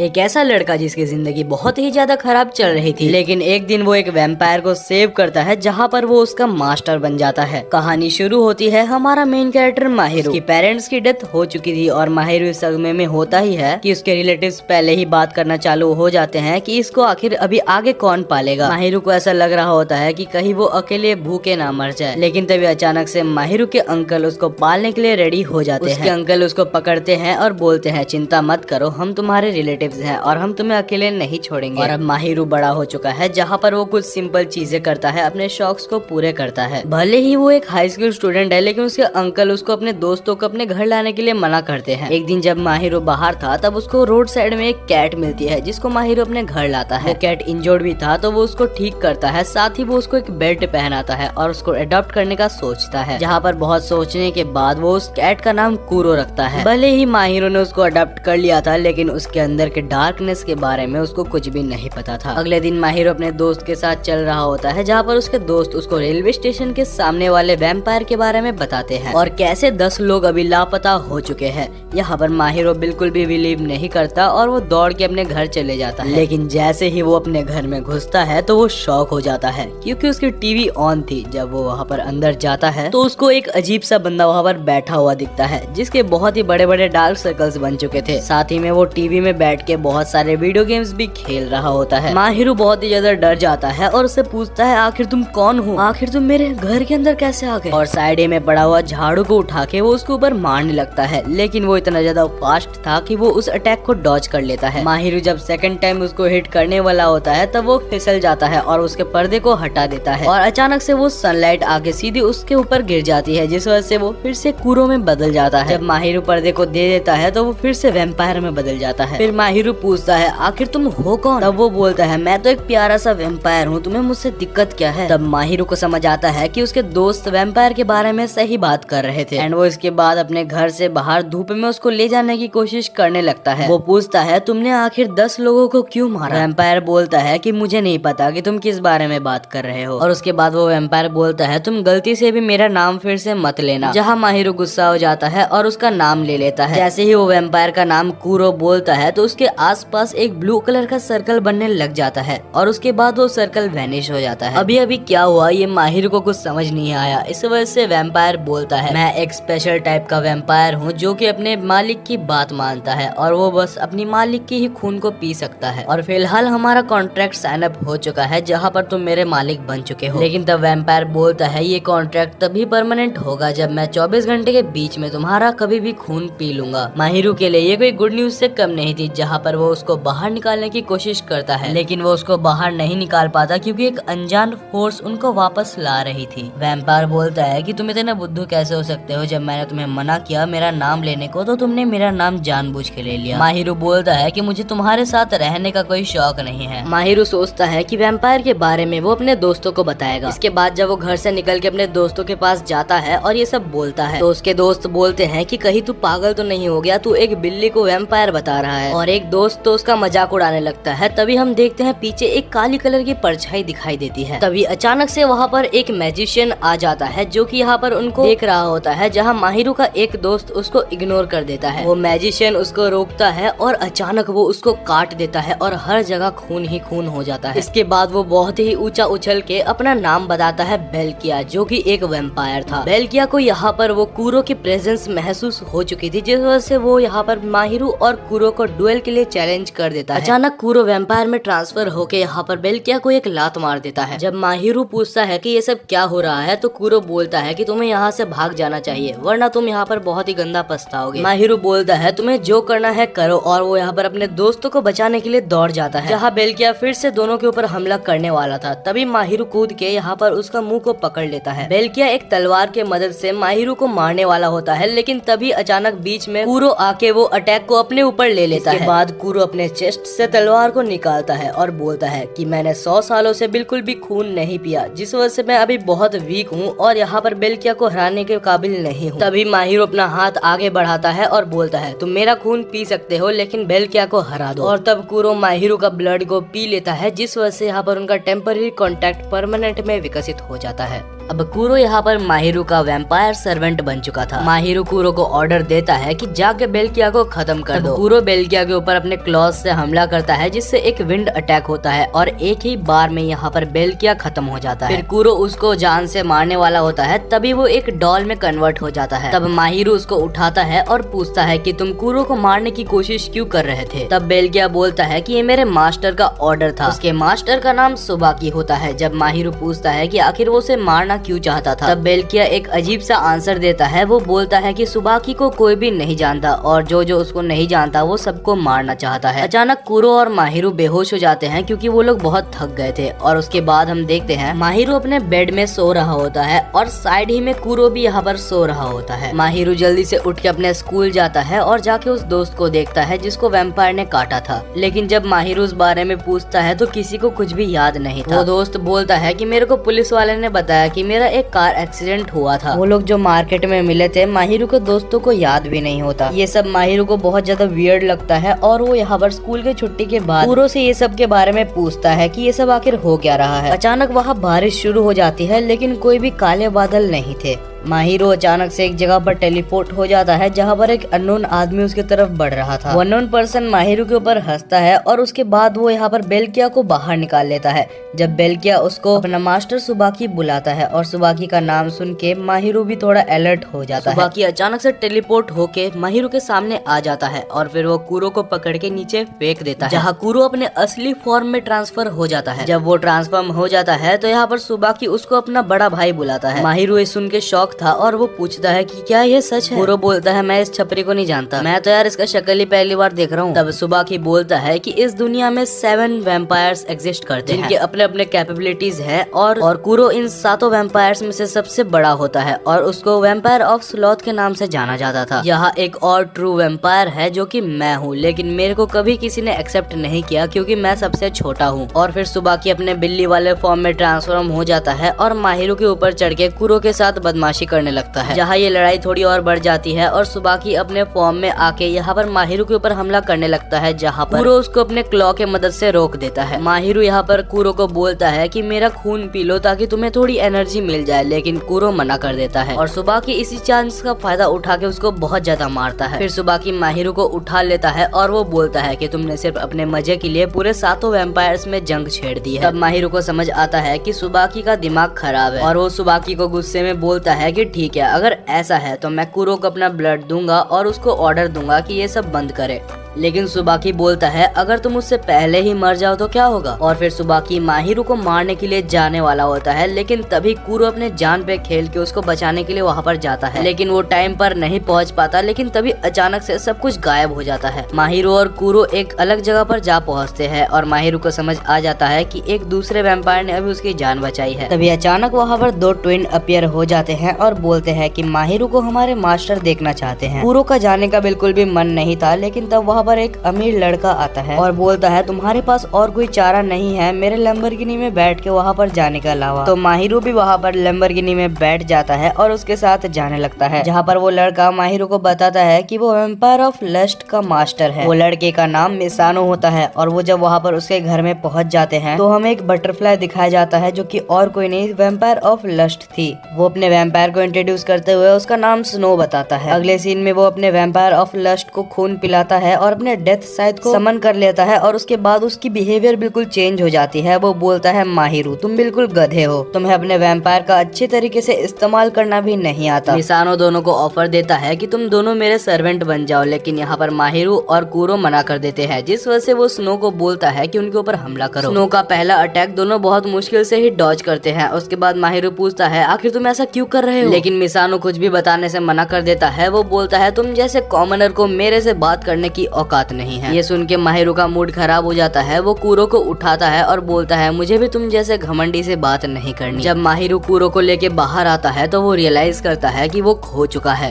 एक ऐसा लड़का जिसकी जिंदगी बहुत ही ज्यादा खराब चल रही थी, लेकिन एक दिन वो एक वैम्पायर को सेव करता है जहाँ पर वो उसका मास्टर बन जाता है। कहानी शुरू होती है हमारा मेन कैरेक्टर माहिरू की पेरेंट्स की डेथ हो चुकी थी और माहिरू इस सदमे में होता ही है कि उसके रिलेटिव्स पहले ही बात करना चालू हो जाते हैं कि इसको आखिर अभी आगे कौन पालेगा। माहिरू को ऐसा लग रहा होता है कि कहीं वो अकेले भूखे ना मर जाए, लेकिन तभी अचानक से माहिरू के अंकल उसको पालने के लिए रेडी हो जाते हैं। उसके अंकल उसको पकड़ते हैं और बोलते हैं चिंता मत करो, हम तुम्हारे रिलेटिव्स हैं और हम तुम्हें अकेले नहीं छोड़ेंगे। और अब माहिरू बड़ा हो चुका है जहाँ पर वो कुछ सिंपल चीजें करता है, अपने शौक को पूरे करता है। भले ही वो एक हाई स्कूल स्टूडेंट है, लेकिन उसके अंकल उसको अपने दोस्तों को अपने घर लाने के लिए मना करते हैं। एक दिन जब माहिरू बाहर था तब उसको रोड साइड में एक कैट मिलती है जिसको माहिरू अपने घर लाता है। वो कैट इंजर्ड भी था तो वो उसको ठीक करता है, साथ ही वो उसको एक बेल्ट पहनाता है और उसको अडॉप्ट करने का सोचता है, जहाँ पर बहुत सोचने के बाद वो उस कैट का नाम कूरो रखता है। भले ही माहिरू ने उसको अडॉप्ट कर लिया था, लेकिन उसके अंदर के डार्कनेस के बारे में उसको कुछ भी नहीं पता था। अगले दिन माहिरू अपने दोस्त के साथ चल रहा होता है, जहाँ पर उसके दोस्त उसको रेलवे स्टेशन के सामने वाले वैम्पायर के बारे में बताते हैं और कैसे 10 लोग अभी लापता हो चुके हैं। यहाँ पर माहिरू बिल्कुल भी बिलीव नहीं करता और वो दौड़ के अपने घर चले जाता है। लेकिन जैसे ही वो अपने घर में घुसता है तो वो शॉक हो जाता है क्योंकि उसकी टीवी ऑन थी। जब वो वहाँ पर अंदर जाता है तो उसको एक अजीब सा बंदा वहाँ पर बैठा हुआ दिखता है जिसके बहुत ही बड़े बड़े डार्क सर्कल्स बन चुके थे। साथ ही में वो टीवी में बैठ के बहुत सारे वीडियो गेम्स भी खेल रहा होता है। माहिरू बहुत ही ज्यादा डर जाता है और उससे पूछता है आखिर तुम कौन हो, आखिर तुम मेरे घर के अंदर कैसे आ गए। और साइड में पड़ा हुआ झाड़ू को उठा के वो उसके ऊपर मारने लगता है, लेकिन वो इतना ज्यादा फास्ट था कि वो उस अटैक को डॉज कर लेता है। माहिरू जब सेकंड टाइम उसको हिट करने वाला होता है तब वो फिसल जाता है और उसके पर्दे को हटा देता है और अचानक से वो सनलाइट आके सीधी उसके ऊपर गिर जाती है, जिस वजह से वो फिर से कूरो में बदल जाता है। जब माहिरू पर्दे को दे देता है तो वो फिर से वैम्पायर में बदल जाता है। फिर माहिरू पूछता है आखिर तुम हो कौन। तब वो बोलता है मैं तो एक प्यारा सा वैम्पायर हूँ, तुम्हें मुझसे दिक्कत क्या है। तब माहिरू को समझ आता है कि उसके दोस्त वैम्पायर के बारे में सही बात कर रहे थे एंड वो इसके बाद अपने घर से बाहर धूप में उसको ले जाने की कोशिश करने लगता है। वो पूछता है तुमने आखिर 10 लोगों को क्यों मारा। वैम्पायर बोलता है कि मुझे नहीं पता कि तुम किस बारे में बात कर रहे हो। और उसके बाद वो वैम्पायर बोलता है तुम गलती से भी मेरा नाम फिर से मत लेना। जहाँ माहिरू गुस्सा हो जाता है और उसका नाम ले लेता है। जैसे ही वो वैम्पायर का नाम कूरो बोलता है तो उसके आसपास एक ब्लू कलर का सर्कल बनने लग जाता है और उसके बाद वो सर्कल वैनिश हो जाता है। अभी अभी क्या हुआ ये माहिरू को कुछ समझ नहीं आया। इस वजह से वैम्पायर बोलता है मैं एक स्पेशल टाइप का वैम्पायर हूँ जो कि अपने मालिक की बात मानता है और वो बस अपनी मालिक की ही खून को पी सकता है। और फिलहाल हमारा कॉन्ट्रैक्ट साइन अप हो चुका है जहाँ पर तुम मेरे मालिक बन चुके हो। लेकिन तब वैम्पायर बोलता है ये कॉन्ट्रैक्ट तभी परमानेंट होगा जब मैं 24 घंटे के बीच में तुम्हारा कभी भी खून पी लूंगा। माहिरू के लिए ये कोई गुड न्यूज से कम नहीं थी, जहाँ पर वो उसको बाहर निकालने की कोशिश करता है, लेकिन वो उसको बाहर नहीं निकाल पाता क्योंकि एक अनजान फोर्स उनको वापस ला रही थी। वैम्पायर बोलता है कि तुम इतने बुद्धू कैसे हो सकते हो, जब मैंने तुम्हें मना किया मेरा नाम लेने को तो तुमने मेरा नाम जानबूझ के ले लिया। माहिरू बोलता है कि मुझे तुम्हारे साथ रहने का कोई शौक नहीं है। माहिरू सोचता है कि वैम्पायर के बारे में वो अपने दोस्तों को बताएगा। इसके बाद जब वो घर से निकल के अपने दोस्तों के पास जाता है और ये सब बोलता है तो उसके दोस्त बोलते हैं कि कहीं तू पागल तो नहीं हो गया, तू एक बिल्ली को वैम्पायर बता रहा है। और एक दोस्त तो उसका मजाक उड़ाने लगता है। तभी हम देखते हैं पीछे एक काली कलर की परछाई दिखाई देती है। तभी अचानक से वहाँ पर एक मैजिशियन आ जाता है जो कि यहाँ पर उनको देख रहा होता है, जहाँ माहिरू का एक दोस्त उसको इग्नोर कर देता है। वो मैजिशियन उसको रोकता है और अचानक वो उसको काट देता है और हर जगह खून ही खून हो जाता है। इसके बाद वो बहुत ही ऊंचा उछल के अपना नाम बताता है बेल्किया, जो कि एक वैम्पायर था। बेल्किया को यहाँ पर वो कूरो की प्रेजेंस महसूस हो चुकी थी, जिस वजह से वो यहाँ पर माहिरू और कूरो को डुएल के लिए चैलेंज कर देता है। अचानक कूरो वैम्पायर में ट्रांसफर होके यहाँ पर बेल्किया को एक लात मार देता है। जब माहिरू पूछता है कि ये सब क्या हो रहा है तो कूरो बोलता है कि तुम्हें यहाँ से भाग जाना चाहिए वरना तुम यहाँ पर बहुत ही गंदा पछताओगे। माहिरू बोलता है तुम्हें जो करना है करो और वो यहाँ पर अपने दोस्तों को बचाने के लिए दौड़ जाता है, जहाँ बेल्किया फिर से दोनों के ऊपर हमला करने वाला था। तभी माहिरू कूद के यहाँ पर उसका मुंह को पकड़ लेता है। बेल्किया एक तलवार के मदद से माहिरू को मारने वाला होता है, लेकिन तभी अचानक बीच में कूरो आके वो अटैक को अपने ऊपर ले लेता है। इसके बाद कूरो अपने चेस्ट से तलवार को निकालता है और बोलता है कि मैंने 100 सालों से बिल्कुल भी खून नहीं पिया, जिस वजह से मैं अभी बहुत वीक हूँ और यहाँ पर बेल्किया को हराने के काबिल नहीं हूँ। तभी माहिरू अपना हाथ आगे बढ़ाता है और बोलता है तुम मेरा खून पी सकते हो लेकिन बेल्किया को हरा दो। और तब कूरो माहिरू का ब्लड को पी लेता है, जिस वजह से यहाँ पर उनका टेम्पररी कॉन्टैक्ट परमानेंट में विकसित हो जाता है। अब कुरो यहाँ पर माहिरू का वैम्पायर सर्वेंट बन चुका था। माहिरू कुरो को ऑर्डर देता है कि जाके बेल्किया को खत्म कर दो। कुरो बेल्किया के ऊपर अपने क्लॉज से हमला करता है जिससे एक विंड अटैक होता है और एक ही बार में यहाँ पर बेल्किया खत्म हो जाता है। फिर कुरो उसको जान से मारने वाला होता है, तभी वो एक डॉल में कन्वर्ट हो जाता है। तब माहिरू उसको उठाता है और पूछता है कि तुम कुरो को मारने की कोशिश क्यों कर रहे थे। तब बेल्किया बोलता है कि ये मेरे मास्टर का ऑर्डर था। उसके मास्टर का नाम सुबाकी होता है। जब माहिरू पूछता है कि आखिर वो उसे मारना क्यों चाहता था, तब बेल्किया एक अजीब सा आंसर देता है। वो बोलता है कि सुबाकी को कोई भी नहीं जानता और जो उसको नहीं जानता वो सबको मारना चाहता है। अचानक कुरो और माहिरू बेहोश हो जाते हैं क्योंकि वो लोग बहुत थक गए थे। और उसके बाद हम देखते हैं माहिरू अपने बेड में सो रहा होता है और साइड ही में कुरो भी यहाँ पर सो रहा होता है। माहिरू जल्दी से उठ के अपने स्कूल जाता है और जाके उस दोस्त को देखता है जिसको वैम्पायर ने काटा था। लेकिन जब माहिरू उस बारे में पूछता है तो किसी को कुछ भी याद नहीं था। वो दोस्त बोलता है कि मेरे को पुलिस वाले ने बताया कि मेरा एक कार एक्सीडेंट हुआ था। वो लोग जो मार्केट में मिले थे माहिरू के दोस्तों को याद भी नहीं होता। ये सब माहिरू को बहुत ज्यादा वियर्ड लगता है और वो यहाँ पर स्कूल के छुट्टी के बाद कुरो से ये सब के बारे में पूछता है कि ये सब आखिर हो क्या रहा है। अचानक वहाँ बारिश शुरू हो जाती है लेकिन कोई भी काले बादल नहीं थे। माहिरू अचानक से एक जगह पर टेलीपोर्ट हो जाता है जहाँ पर एक अननोन आदमी उसकी तरफ बढ़ रहा था। वो अननोन पर्सन माहिरू के ऊपर हंसता है और उसके बाद वो यहाँ पर बेल्किया को बाहर निकाल लेता है। जब बेल्किया उसको अपना मास्टर सुबाकी बुलाता है और सुबाकी का नाम सुन के माहिरू भी थोड़ा अलर्ट हो जाता है। सुबाकी अचानक से टेलीपोर्ट होके माहिरू के सामने आ जाता है और फिर वो कुरो को पकड़ के नीचे फेंक देता है, जहाँ कुरो अपने असली फॉर्म में ट्रांसफर हो जाता है। जब वो ट्रांसफॉर्म हो जाता है तो यहाँ पर सुबाकी उसको अपना बड़ा भाई बुलाता है। माहिरू ये सुन के शॉक था और वो पूछता है कि क्या ये सच है। कुरो बोलता है मैं इस छपरी को नहीं जानता, मैं तो यार इसका शक्ल ही पहली बार देख रहा हूँ। तब सुबाकी बोलता है कि इस दुनिया में 7 वैम्पायर्स एग्जिस्ट करते हैं जिनके अपने अपने कैपेबिलिटीज हैं और कुरो इन 7 वैम्पायर्स में से सबसे बड़ा होता है और उसको वैम्पायर ऑफ स्लॉथ के नाम से जाना जाता था। यहाँ एक और ट्रू वैम्पायर है जो कि मैं हूँ, लेकिन मेरे को कभी किसी ने एक्सेप्ट नहीं किया क्योंकि मैं सबसे छोटा हूँ। और फिर सुबाकी अपने बिल्ली वाले फॉर्म में ट्रांसफॉर्म हो जाता है और माहिरू के ऊपर चढ़ के कुरो के साथ बदमाशी करने लगता है, जहाँ ये लड़ाई थोड़ी और बढ़ जाती है और सुबाकी अपने फॉर्म में आके यहाँ पर माहिरू के ऊपर हमला करने लगता है, जहाँ पर कुरो उसको अपने क्लॉ के मदद से रोक देता है। माहिरू यहाँ पर कुरो को बोलता है कि मेरा खून पी लो ताकि तुम्हें थोड़ी एनर्जी मिल जाए, लेकिन कुरो मना कर देता है और सुबाकी इसी चांस का फायदा उठा के उसको बहुत ज्यादा मारता है। फिर सुबाकी माहिरू को उठा लेता है और वो बोलता है कि तुमने सिर्फ अपने मजे के लिए पूरे 7 वैम्पायर्स में जंग छेड़ दी है। तब माहिरू को समझ आता है कि सुबाकी का दिमाग खराब है और वो सुबाकी को गुस्से में बोलता है कि ठीक है, अगर ऐसा है तो मैं कुरो को अपना ब्लड दूंगा और उसको ऑर्डर दूंगा कि ये सब बंद करे। लेकिन सुबाकी बोलता है अगर तुम उससे पहले ही मर जाओ तो क्या होगा। और फिर सुबाकी माहिरू को मारने के लिए जाने वाला होता है, लेकिन तभी कुरो अपने जान पे खेल के उसको बचाने के लिए वहाँ पर जाता है, लेकिन वो टाइम पर नहीं पहुँच पाता। लेकिन तभी अचानक से सब कुछ गायब हो जाता है। माहिरू और कुरो एक अलग जगह पर जा पहुँचते हैं और माहिरू को समझ आ जाता है कि एक दूसरे वैम्पायर ने अभी उसकी जान बचाई है। तभी अचानक वहाँ पर 2 ट्विन अपीयर हो जाते हैं और बोलते हैं कि माहिरू को हमारे मास्टर देखना चाहते हैं। कुरो का जाने का बिल्कुल भी मन नहीं था, लेकिन तब वहाँ पर एक अमीर लड़का आता है और बोलता है तुम्हारे पास और कोई चारा नहीं है मेरे लैम्बोर्गिनी में बैठ के वहाँ पर जाने के अलावा। तो माहिरू भी वहाँ पर लैम्बोर्गिनी में बैठ जाता है और उसके साथ जाने लगता है, जहाँ पर वो लड़का माहिरू को बताता है कि वो वैम्पायर ऑफ लस्ट का मास्टर है। वो लड़के का नाम मिसानो होता है और वो जब वहाँ पर उसके घर में पहुँच जाते हैं तो हमें एक बटरफ्लाई दिखाया जाता है जो कि और कोई नहीं वैम्पायर ऑफ लस्ट थी। वो अपने वैम्पायर को इंट्रोड्यूस करते हुए उसका नाम स्नो बताता है। अगले सीन में वो अपने वैम्पायर ऑफ लस्ट को खून पिलाता है और अपने डेथ साइड को समन कर लेता है और उसके बाद उसकी बिहेवियर बिल्कुल चेंज हो जाती है। वो बोलता है माहिरू तुम बिल्कुल गधे हो, तुम्हें अपने वैम्पायर का अच्छे तरीके से इस्तेमाल करना भी नहीं आता। मिसानो दोनों को ऑफर देता है कि तुम दोनों मेरे सर्वेंट बन जाओ, लेकिन यहाँ पर माहिरू और कुरो मना कर देते हैं, जिस वजह से वो स्नो को बोलता है कि उनके ऊपर हमला करो। स्नो का पहला अटैक दोनों बहुत मुश्किल से ही डॉज करते हैं। उसके बाद माहिरू पूछता है आखिर तुम ऐसा क्यों कर रहे हो, लेकिन मिसानो कुछ भी बताने से मना कर देता है। वो बोलता है तुम जैसे कॉमनर को मेरे से बात करने की औकात नहीं है। ये सुन के माहिरू का मूड खराब हो जाता है। वो कुरो को उठाता है और बोलता है मुझे भी तुम जैसे घमंडी से बात नहीं करनी। जब माहिरू कुरो को लेके बाहर आता है तो वो रियलाइज करता है कि वो खो चुका है।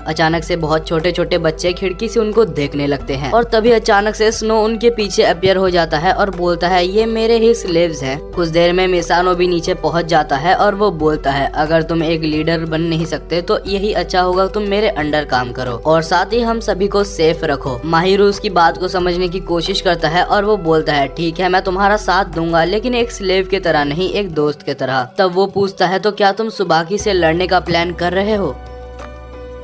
अचानक से बहुत छोटे छोटे बच्चे खिड़की से उनको देखने लगते हैं और तभी अचानक से स्नो उनके पीछे अपीयर हो जाता है और बोलता है ये मेरे ही स्लेव्स हैं। कुछ देर में मिसानो भी नीचे पहुंच जाता है और वो बोलता है अगर तुम एक लीडर बन नहीं सकते तो यही अच्छा होगा तुम मेरे अंडर काम करो और साथ ही हम सभी को सेफ रखो। माहिरो उसकी बात को समझने की कोशिश करता है और वो बोलता है ठीक है मैं तुम्हारा साथ दूंगा लेकिन एक स्लेव की तरह नहीं, एक दोस्त की तरह। तब वो पूछता है तो क्या तुम सुबाकी से लड़ने का प्लान कर रहे हो?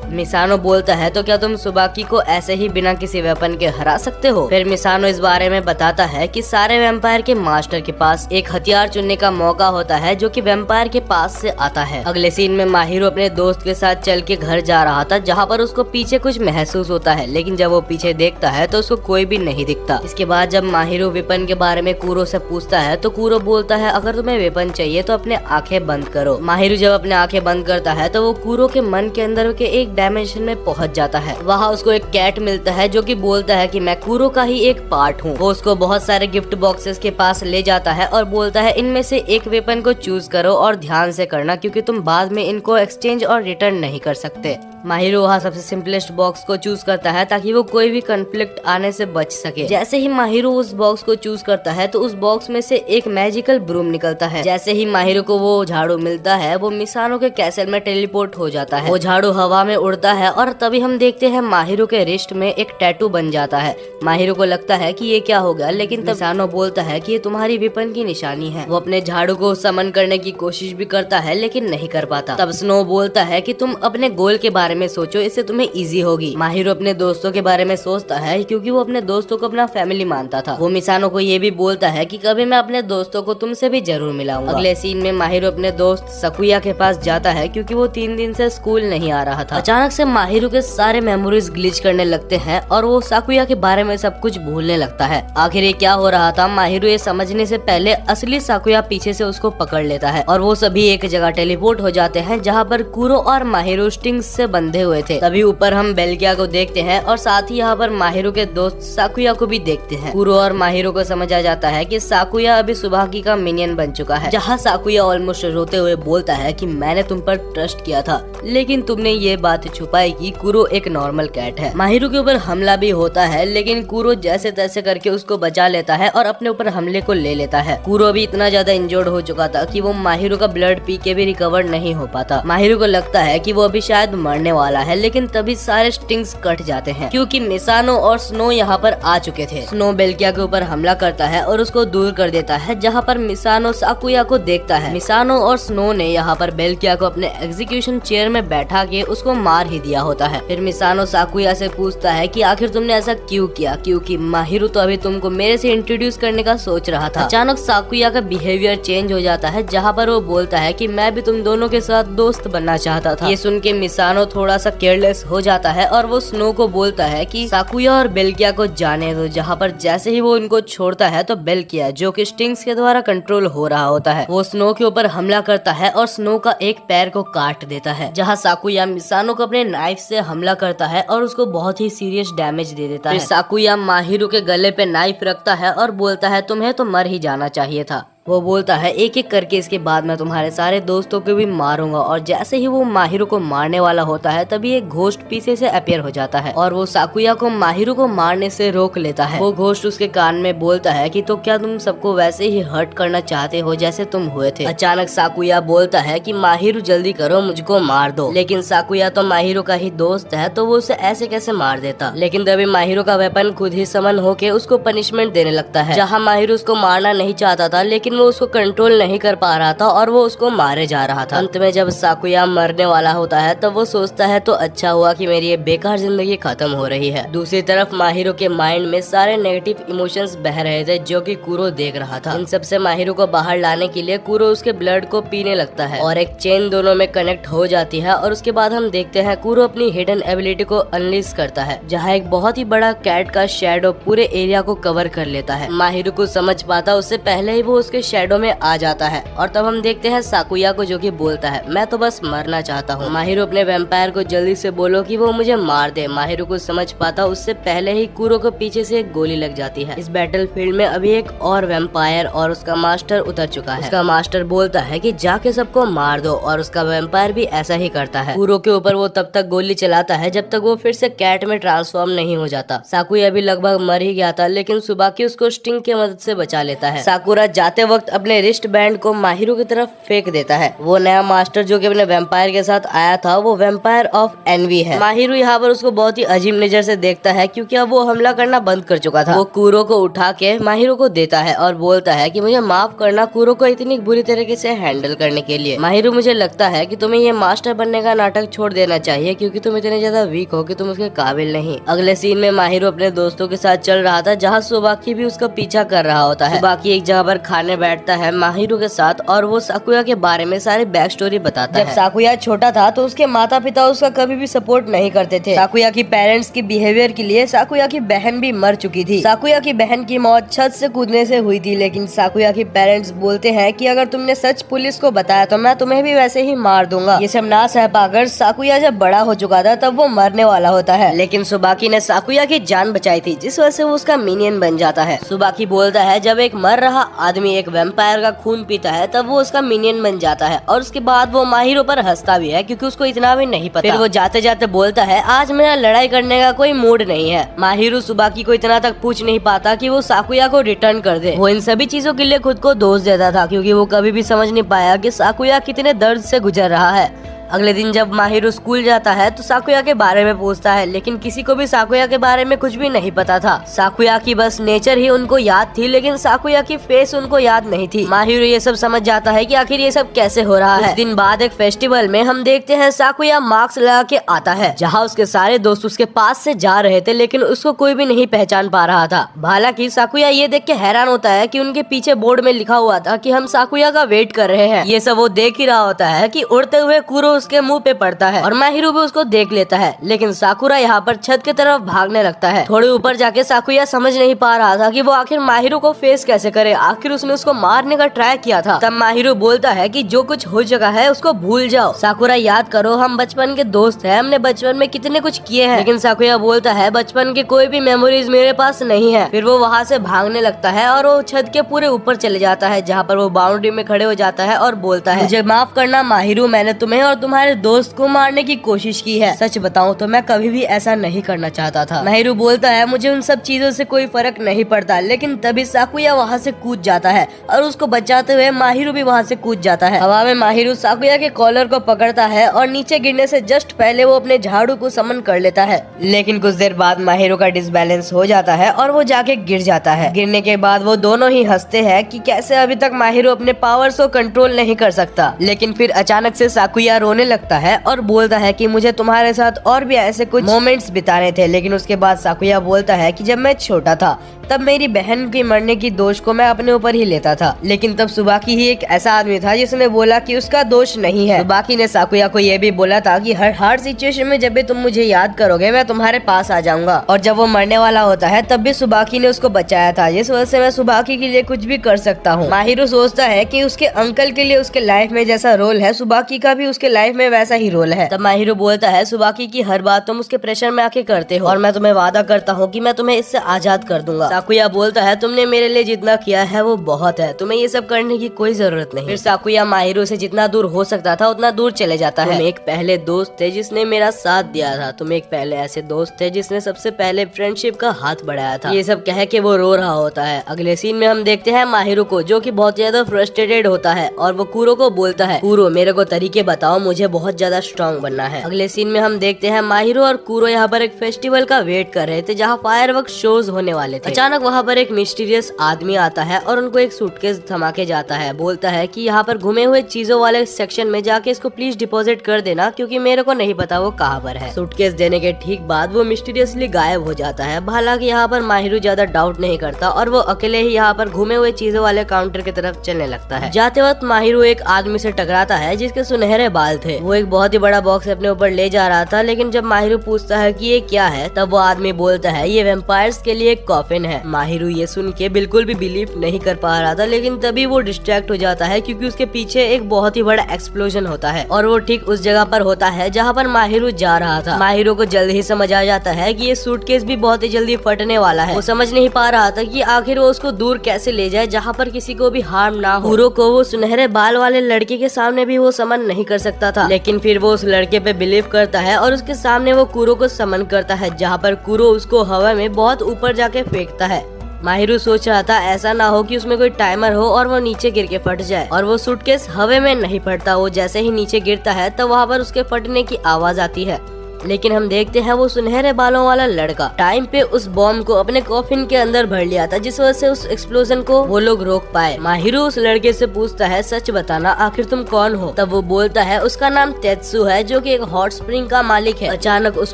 मिसानो बोलता है तो क्या तुम सुबाकी को ऐसे ही बिना किसी वेपन के हरा सकते हो? फिर मिसानो इस बारे में बताता है कि सारे वैम्पायर के मास्टर के पास एक हथियार चुनने का मौका होता है जो कि वैम्पायर के पास से आता है। अगले सीन में माहिरो अपने दोस्त के साथ चल के घर जा रहा था जहाँ पर उसको पीछे कुछ महसूस होता है, लेकिन जब वो पीछे देखता है तो उसको कोई भी नहीं दिखता। इसके बाद जब माहिरो वेपन के बारे में कूरो से पूछता है तो कूरो बोलता है अगर तुम्हें वेपन चाहिए तो अपने आंखें बंद करो। माहिरो जब अपने आंखें बंद करता है तो वो कूरो के मन के अंदर के एक डायमेंशन में पहुंच जाता है। वहाँ उसको एक कैट मिलता है जो कि बोलता है कि मैं कूरो का ही एक पार्ट हूँ। वो उसको बहुत सारे गिफ्ट बॉक्सेस के पास ले जाता है और बोलता है इनमें से एक वेपन को चूज करो और ध्यान से करना क्योंकि तुम बाद में इनको एक्सचेंज और रिटर्न नहीं कर सकते। माहिरो वहाँ सबसे सिंपलेस्ट बॉक्स को चूज करता है ताकि वो कोई भी कॉन्फ्लिक्ट आने से बच सके। जैसे ही माहिरो उस बॉक्स को चूज करता है तो उस बॉक्स में से एक मैजिकल ब्रूम निकलता है। जैसे ही माहिरो को वो झाड़ू मिलता है वो मिसानो के कैसल में टेलीपोर्ट हो जाता है। वो झाड़ू हवा में उड़ता है और तभी हम देखते हैं माहिरो के रिस्ट में एक टैटू बन जाता है। माहिरो को लगता है कि ये क्या हो गया, लेकिन तब मिसानो बोलता है कि ये तुम्हारी वेपन की निशानी है। वो अपने झाड़ू को समन करने की कोशिश भी करता है लेकिन नहीं कर पाता। तब स्नो बोलता है कि तुम अपने गोल के बारे में सोचो, इससे तुम्हें इजी होगी। माहिरो अपने दोस्तों के बारे में सोचता है क्योंकि वो अपने दोस्तों को अपना फैमिली मानता था। वो मिसानो को ये भी बोलता है कि कभी मैं अपने दोस्तों को तुमसे भी जरूर मिलाऊंगा। अगले सीन में माहिरो अपने दोस्त सकुया के पास जाता है क्योंकि वो 3 दिन से स्कूल नहीं आ रहा था। अचानक से माहिरो के सारे मेमोरीज ग्लिच करने लगते हैं और वो साकुया के बारे में सब कुछ भूलने लगता है। आखिर ये क्या हो रहा था, माहिरो ये समझने से पहले असली साकुया पीछे से उसको पकड़ लेता है और वो सभी एक जगह टेलीपोर्ट हो जाते हैं जहाँ पर कूरो और माहिरो स्टिंग्स से बंधे हुए थे। तभी ऊपर हम बेल्किया को देखते हैं और साथ ही यहाँ पर माहिरो के दोस्त साकुया को भी देखते हैं। कूरो और माहिरो को समझ आ जाता है कि साकुया अभी सुबाकी का मिनियन बन चुका है। जहाँ साकुया ऑलमोस्ट रोते हुए बोलता है कि मैंने तुम पर ट्रस्ट किया था लेकिन तुमने ये बात छुपाई कि कूरो एक नॉर्मल कैट है। माहिरो के ऊपर हमला भी होता है लेकिन कूरो जैसे तैसे करके उसको बचा लेता है और अपने ऊपर हमले को ले लेता है। कूरो अभी इतना ज्यादा इंजर्ड हो चुका था कि वो माहिरो का ब्लड पी के भी रिकवर नहीं हो पाता। माहिरो को लगता है कि वो अभी शायद मरने वाला है लेकिन तभी सारे स्टिंग्स कट जाते हैं क्योंकि मिसानो और स्नो यहाँ पर आ चुके थे। स्नो बेल्किया के ऊपर हमला करता है और उसको दूर कर देता है जहाँ पर मिसानो साकुया को देखता है। मिसानो और स्नो ने यहाँ पर बेल्किया को अपने एग्जीक्यूशन चेयर में बैठा के उसको मार ही दिया होता है। फिर मिसानो साकुया से पूछता है कि आखिर तुमने ऐसा क्यों किया, क्योंकि माहिरो तो अभी तुमको मेरे से इंट्रोड्यूस करने का सोच रहा था। अचानक साकुया का बिहेवियर चेंज हो जाता है जहाँ पर वो बोलता है कि मैं भी तुम दोनों के साथ दोस्त बनना चाहता था। ये सुन के मिसानो थोड़ा सा केयरलेस हो जाता है और वो स्नो को बोलता है कि साकुया और बेल्किया को जाने दो। जहाँ पर जैसे ही वो इनको छोड़ता है तो बेल्किया जो कि स्टिंग्स के द्वारा कंट्रोल हो रहा होता है वो स्नो के ऊपर हमला करता है और स्नो का एक पैर को काट देता है। जहाँ साकुया मिसानो को अपने नाइफ से हमला करता है और उसको बहुत ही सीरियस डैमेज दे देता है। साकुया माहिरो के गले पे नाइफ रखता है और बोलता है तुम्हें तो मर ही जाना चाहिए था। वो बोलता है एक एक करके इसके बाद मैं तुम्हारे सारे दोस्तों को भी मारूंगा। और जैसे ही वो माहिरो को मारने वाला होता है तभी एक घोस्ट पीछे से अपीयर हो जाता है और वो साकुया को माहिरो को मारने से रोक लेता है। वो घोस्ट उसके कान में बोलता है कि तो क्या तुम सबको वैसे ही हर्ट करना चाहते हो जैसे तुम हुए थे। अचानक साकुया बोलता है कि माहिरो जल्दी करो, मुझको मार दो। लेकिन साकुया तो माहिरो का ही दोस्त है तो वो उसे ऐसे कैसे मार देता। लेकिन तभी माहिरो का वेपन खुद ही समन होके उसको पनिशमेंट देने लगता है। जहाँ माहिरो उसको मारना नहीं चाहता था लेकिन वो उसको कंट्रोल नहीं कर पा रहा था और वो उसको मारे जा रहा था। अंत में जब साकुया मरने वाला होता है तब वो सोचता है तो अच्छा हुआ कि मेरी ये बेकार जिंदगी खत्म हो रही है। दूसरी तरफ माहिरो के माइंड में सारे नेगेटिव इमोशंस बह रहे थे जो कि कूरो देख रहा था। इन सब से माहिरो को बाहर लाने के लिए कूरो उसके ब्लड को पीने लगता है और एक चेन दोनों में कनेक्ट हो जाती है और उसके बाद हम देखते हैं कूरो अपनी हिडन एबिलिटी को अनलीज करता है जहाँ एक बहुत ही बड़ा कैट का शैडो पूरे एरिया को कवर कर लेता है। माहिरो को समझ पाता उससे पहले ही वो उसके उसके शेडो में आ जाता है और तब हम देखते हैं साकुया को, जो कि बोलता है मैं तो बस मरना चाहता हूँ। माहिरो अपने वैम्पायर को जल्दी से बोलो कि वो मुझे मार दे। माहिरो को समझ पाता उससे पहले ही कुरो को पीछे से एक गोली लग जाती है। इस बैटल फील्ड में अभी एक और वैम्पायर और उसका मास्टर उतर चुका है। उसका मास्टर बोलता है कि जाके सबको मार दो और उसका वैम्पायर भी ऐसा ही करता है। कुरो के ऊपर वो तब तक गोली चलाता है जब तक वो फिर से कैट में ट्रांसफॉर्म नहीं हो जाता। साकुया भी लगभग मर ही गया था, लेकिन सुबाकी उसको स्टिंग की मदद से बचा लेता है। साकुरा जाते वक्त अपने रिस्ट बैंड को माहिरो की तरफ फेंक देता है। वो नया मास्टर जो कि अपने वैम्पायर के साथ आया था वो वैम्पायर ऑफ एनवी है। माहिरो यहाँ पर उसको बहुत ही अजीब नजर से देखता है क्योंकि अब वो हमला करना बंद कर चुका था। वो कुरो को उठा के माहिरो को देता है और बोलता है कि मुझे माफ करना कुरो को इतनी बुरी तरीके से हैंडल करने के लिए। माहिरो, मुझे लगता है कि तुम्हें ये मास्टर बनने का नाटक छोड़ देना चाहिए क्योंकि तुम इतने ज्यादा वीक हो कि तुम उसके काबिल नहीं। अगले सीन में माहिरो अपने दोस्तों के साथ चल रहा था जहाँ सुबाकी भी उसका पीछा कर रहा होता है। सुबाकी एक जगह पर खाने बैठता है माहिरो के साथ और वो साकुया के बारे में सारी बैक स्टोरी बताता है। जब साकुया छोटा था तो उसके माता पिता उसका कभी भी सपोर्ट नहीं करते थे। साकुया की पेरेंट्स की बिहेवियर के लिए साकुया की बहन भी मर चुकी थी। साकुया की बहन की मौत छत से कूदने से हुई थी, लेकिन साकुया की पेरेंट्स बोलते हैं कि अगर तुमने सच पुलिस को बताया तो मैं तुम्हें भी वैसे ही मार दूंगा। ये सब ना सह पाकर साकुया जब बड़ा हो चुका था तब वो मरने वाला होता है, लेकिन सुबाकी ने साकुया की जान बचाई थी जिस वजह से वो उसका मिनियन बन जाता है। सुबाकी बोलता है जब एक मर रहा आदमी एक वैम्पायर का खून पीता है तब वो उसका मिनियन बन जाता है और उसके बाद वो माहिरो पर हंसता भी है क्योंकि उसको इतना भी नहीं पता। फिर वो जाते जाते बोलता है आज मेरा लड़ाई करने का कोई मूड नहीं है। माहिरो सुबाकी को इतना तक पूछ नहीं पाता कि वो साकुया को रिटर्न कर दे। वो इन सभी चीजों के लिए खुद को दोष देता था क्योंकि वो कभी भी समझ नहीं पाया कि साकुया कितने दर्द से गुजर रहा है। अगले दिन जब माहिरो स्कूल जाता है तो साकुया के बारे में पूछता है, लेकिन किसी को भी साकुया के बारे में कुछ भी नहीं पता था। साकुया की बस नेचर ही उनको याद थी, लेकिन साकुया की फेस उनको याद नहीं थी। माहिरो ये सब समझ जाता है कि आखिर ये सब कैसे हो रहा है। कुछ दिन बाद एक फेस्टिवल में हम देखते हैं साकुया मास्क लगा के आता है जहाँ उसके सारे दोस्त उसके पास से जा रहे थे, लेकिन उसको कोई भी नहीं पहचान पा रहा था। हालांकि साकुया ये देख के हैरान होता है कि उनके पीछे बोर्ड में लिखा हुआ था कि हम साकुया का वेट कर रहे हैं। ये सब वो देख ही रहा होता है कि उड़ते हुए कुरो उसके मुंह पे पड़ता है और माहिरो भी उसको देख लेता है, लेकिन साकुरा यहाँ पर छत की तरफ भागने लगता है। थोड़ी ऊपर जाके साकुया समझ नहीं पा रहा था कि वो आखिर माहिरो को फेस कैसे करे। आखिर उसने उसको मारने का ट्राई किया था। तब माहिरो बोलता है कि जो कुछ हो चुका है उसको भूल जाओ। साकुरा, याद करो हम बचपन के दोस्त हैं, हमने बचपन में कितने कुछ किए हैं। लेकिन साकुया बोलता है बचपन की कोई भी मेमोरीज मेरे पास नहीं है। फिर वो वहाँ से भागने लगता है और वो छत के पूरे ऊपर चले जाता है जहाँ पर वो बाउंड्री में खड़े हो जाता है और बोलता है मुझे माफ करना माहिरो, मैंने तुम्हें और तुम्हारे दोस्त को मारने की कोशिश की है। सच बताऊं तो मैं कभी भी ऐसा नहीं करना चाहता था। माहिरो बोलता है मुझे उन सब चीजों से कोई फर्क नहीं पड़ता, लेकिन तभी साकुया वहाँ से कूद जाता है और उसको बचाते हुए माहिरो भी वहाँ से कूद जाता है। हवा में माहिरो साकुया के कॉलर को पकड़ता है और नीचे गिरने से जस्ट पहले वो अपने झाड़ू को समन कर लेता है, लेकिन कुछ देर बाद माहिरो का डिसबैलेंस हो जाता है और वो जाके गिर जाता है। गिरने के बाद वो दोनों ही हंसते हैं कि कैसे अभी तक माहिरो अपने पावर्स को कंट्रोल नहीं कर सकता। लेकिन फिर अचानक से साकुया रोने लगता है और बोलता है कि मुझे तुम्हारे साथ और भी ऐसे कुछ मोमेंट्स बिताने थे। लेकिन उसके बाद साकुया बोलता है कि जब मैं छोटा था तब मेरी बहन के मरने की दोष को मैं अपने ऊपर ही लेता था, लेकिन तब सुबाकी ही एक ऐसा आदमी था जिसने बोला कि उसका दोष नहीं है। सुबाकी ने साकुया को ये भी बोला था कि हर सिचुएशन में जब भी तुम मुझे याद करोगे मैं तुम्हारे पास आ जाऊंगा। और जब वो मरने वाला होता है तब भी सुबाकी ने उसको बचाया था, जिस वजह से मैं सुबाकी के लिए कुछ भी कर सकता हूँ। माहिरो सोचता है कि उसके अंकल के लिए उसके लाइफ में जैसा रोल है सुबाकी का भी उसके लाइफ में वैसा ही रोल है। तब माहिरो बोलता है सुबाकी की हर बात तुम उसके प्रेशर में आके करते हो और मैं तुम्हें वादा करता हूँ कि मैं तुम्हें इससे आजाद कर दूंगा। साकुया बोलता है तुमने मेरे लिए जितना किया है वो बहुत है, तुम्हें ये सब करने की कोई जरूरत नहीं। फिर साकुया माहिरो से जितना दूर हो सकता था उतना दूर चले जाता है। तुम एक पहले दोस्त थे जिसने मेरा साथ दिया था, तुम एक पहले ऐसे दोस्त थे जिसने सबसे पहले फ्रेंडशिप का हाथ बढ़ाया था। ये सब कह के वो रो रहा होता है। अगले सीन में हम देखते हैं माहिरो को जो कि बहुत ज्यादा फ्रस्ट्रेटेड होता है और वो कुरो को बोलता है कुरो मेरे को तरीके बताओ, मुझे बहुत ज्यादा स्ट्रॉन्ग बनना है। अगले सीन में हम देखते हैं माहिरो और कुरो यहाँ पर एक फेस्टिवल का वेट कर रहे थे जहाँ फायरवर्क शोज होने वाले थे। अचानक वहाँ पर एक मिस्टीरियस आदमी आता है और उनको एक सूटकेस थमा के जाता है। बोलता है कि यहाँ पर घुमे हुए चीजों वाले सेक्शन में जाके इसको प्लीज डिपॉजिट कर देना क्योंकि मेरे को नहीं पता वो कहाँ पर है। सूटकेस देने के ठीक बाद वो मिस्टीरियसली गायब हो जाता है। हालांकि यहाँ पर माहिरो ज्यादा डाउट नहीं करता और वो अकेले ही यहाँ पर घुमे हुए चीजों वाले काउंटर की तरफ चलने लगता है। जाते वक्त माहिरो एक आदमी से टकराता है जिसके सुनहरे बाल थे। वो एक बहुत ही बड़ा बॉक्स अपने ऊपर ले जा रहा था, लेकिन जब माहिरो पूछता है कि ये क्या है तब वो आदमी बोलता है ये वेम्पायर्स के लिए एक कॉफिन है। हैं। माहिरू ये सुन के बिल्कुल भी बिलीव नहीं कर पा रहा था, लेकिन तभी वो डिस्ट्रैक्ट हो जाता है क्योंकि उसके पीछे एक बहुत ही बड़ा एक्सप्लोजन होता है और वो ठीक उस जगह पर होता है जहाँ पर माहिरू जा रहा था। माहिरू को जल्द ही समझ आ जाता है कि ये सूटकेस भी बहुत ही जल्दी फटने वाला है। वो समझ नहीं पा रहा था कि आखिर वो उसको दूर कैसे ले जाए जहाँ पर किसी को भी हार्म ना हो। कूरो को वो सुनहरे बाल वाले लड़के के सामने भी वो समन नहीं कर सकता था, लेकिन फिर वो उस लड़के पे बिलीव करता है और उसके सामने वो कूरो को समन करता है, जहाँ पर कूरो उसको हवा में बहुत ऊपर जाके फेंकता है। माहिरू सोच रहा था ऐसा ना हो कि उसमें कोई टाइमर हो और वो नीचे गिर के फट जाए, और वो सूटकेस हवा में नहीं फटता। वो जैसे ही नीचे गिरता है तो वहाँ पर उसके फटने की आवाज आती है, लेकिन हम देखते हैं वो सुनहरे बालों वाला लड़का टाइम पे उस बॉम्ब को अपने कॉफिन के अंदर भर लिया था, जिस वजह से उस एक्सप्लोजन को वो लोग रोक पाए। माहिरू उस लड़के से पूछता है सच बताना आखिर तुम कौन हो। तब वो बोलता है उसका नाम तेत्सु है, जो कि एक हॉट स्प्रिंग का मालिक है। अचानक उस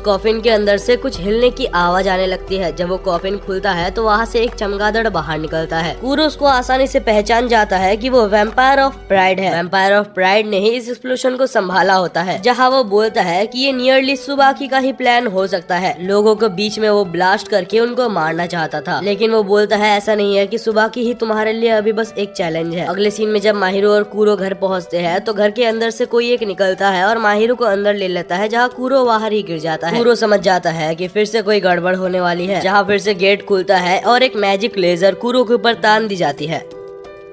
कॉफिन के अंदर से कुछ हिलने की आवाज आने लगती है। जब वो कॉफिन खुलता है तो वहाँ से एक चमगादड़ बाहर निकलता है। कूरो उसको आसानी से पहचान जाता है कि वो वैम्पायर ऑफ प्राइड है। वैम्पायर ऑफ प्राइड ने ही इस एक्सप्लोजन को संभाला होता है, जहाँ वो बोलता है कि ये नियरली सुबाकी का ही प्लान हो सकता है। लोगों को बीच में वो ब्लास्ट करके उनको मारना चाहता था, लेकिन वो बोलता है ऐसा नहीं है कि सुबाकी ही तुम्हारे लिए अभी बस एक चैलेंज है। अगले सीन में जब माहिरू और कूरो घर पहुंचते हैं तो घर के अंदर से कोई एक निकलता है और माहिरू को अंदर ले लेता है, जहाँ कूरो बाहर ही गिर जाता है। कूरो समझ जाता है कि फिर से कोई गड़बड़ होने वाली है, जहाँ फिर से गेट खुलता है और एक मैजिक लेजर कूरो के ऊपर तान दी जाती है।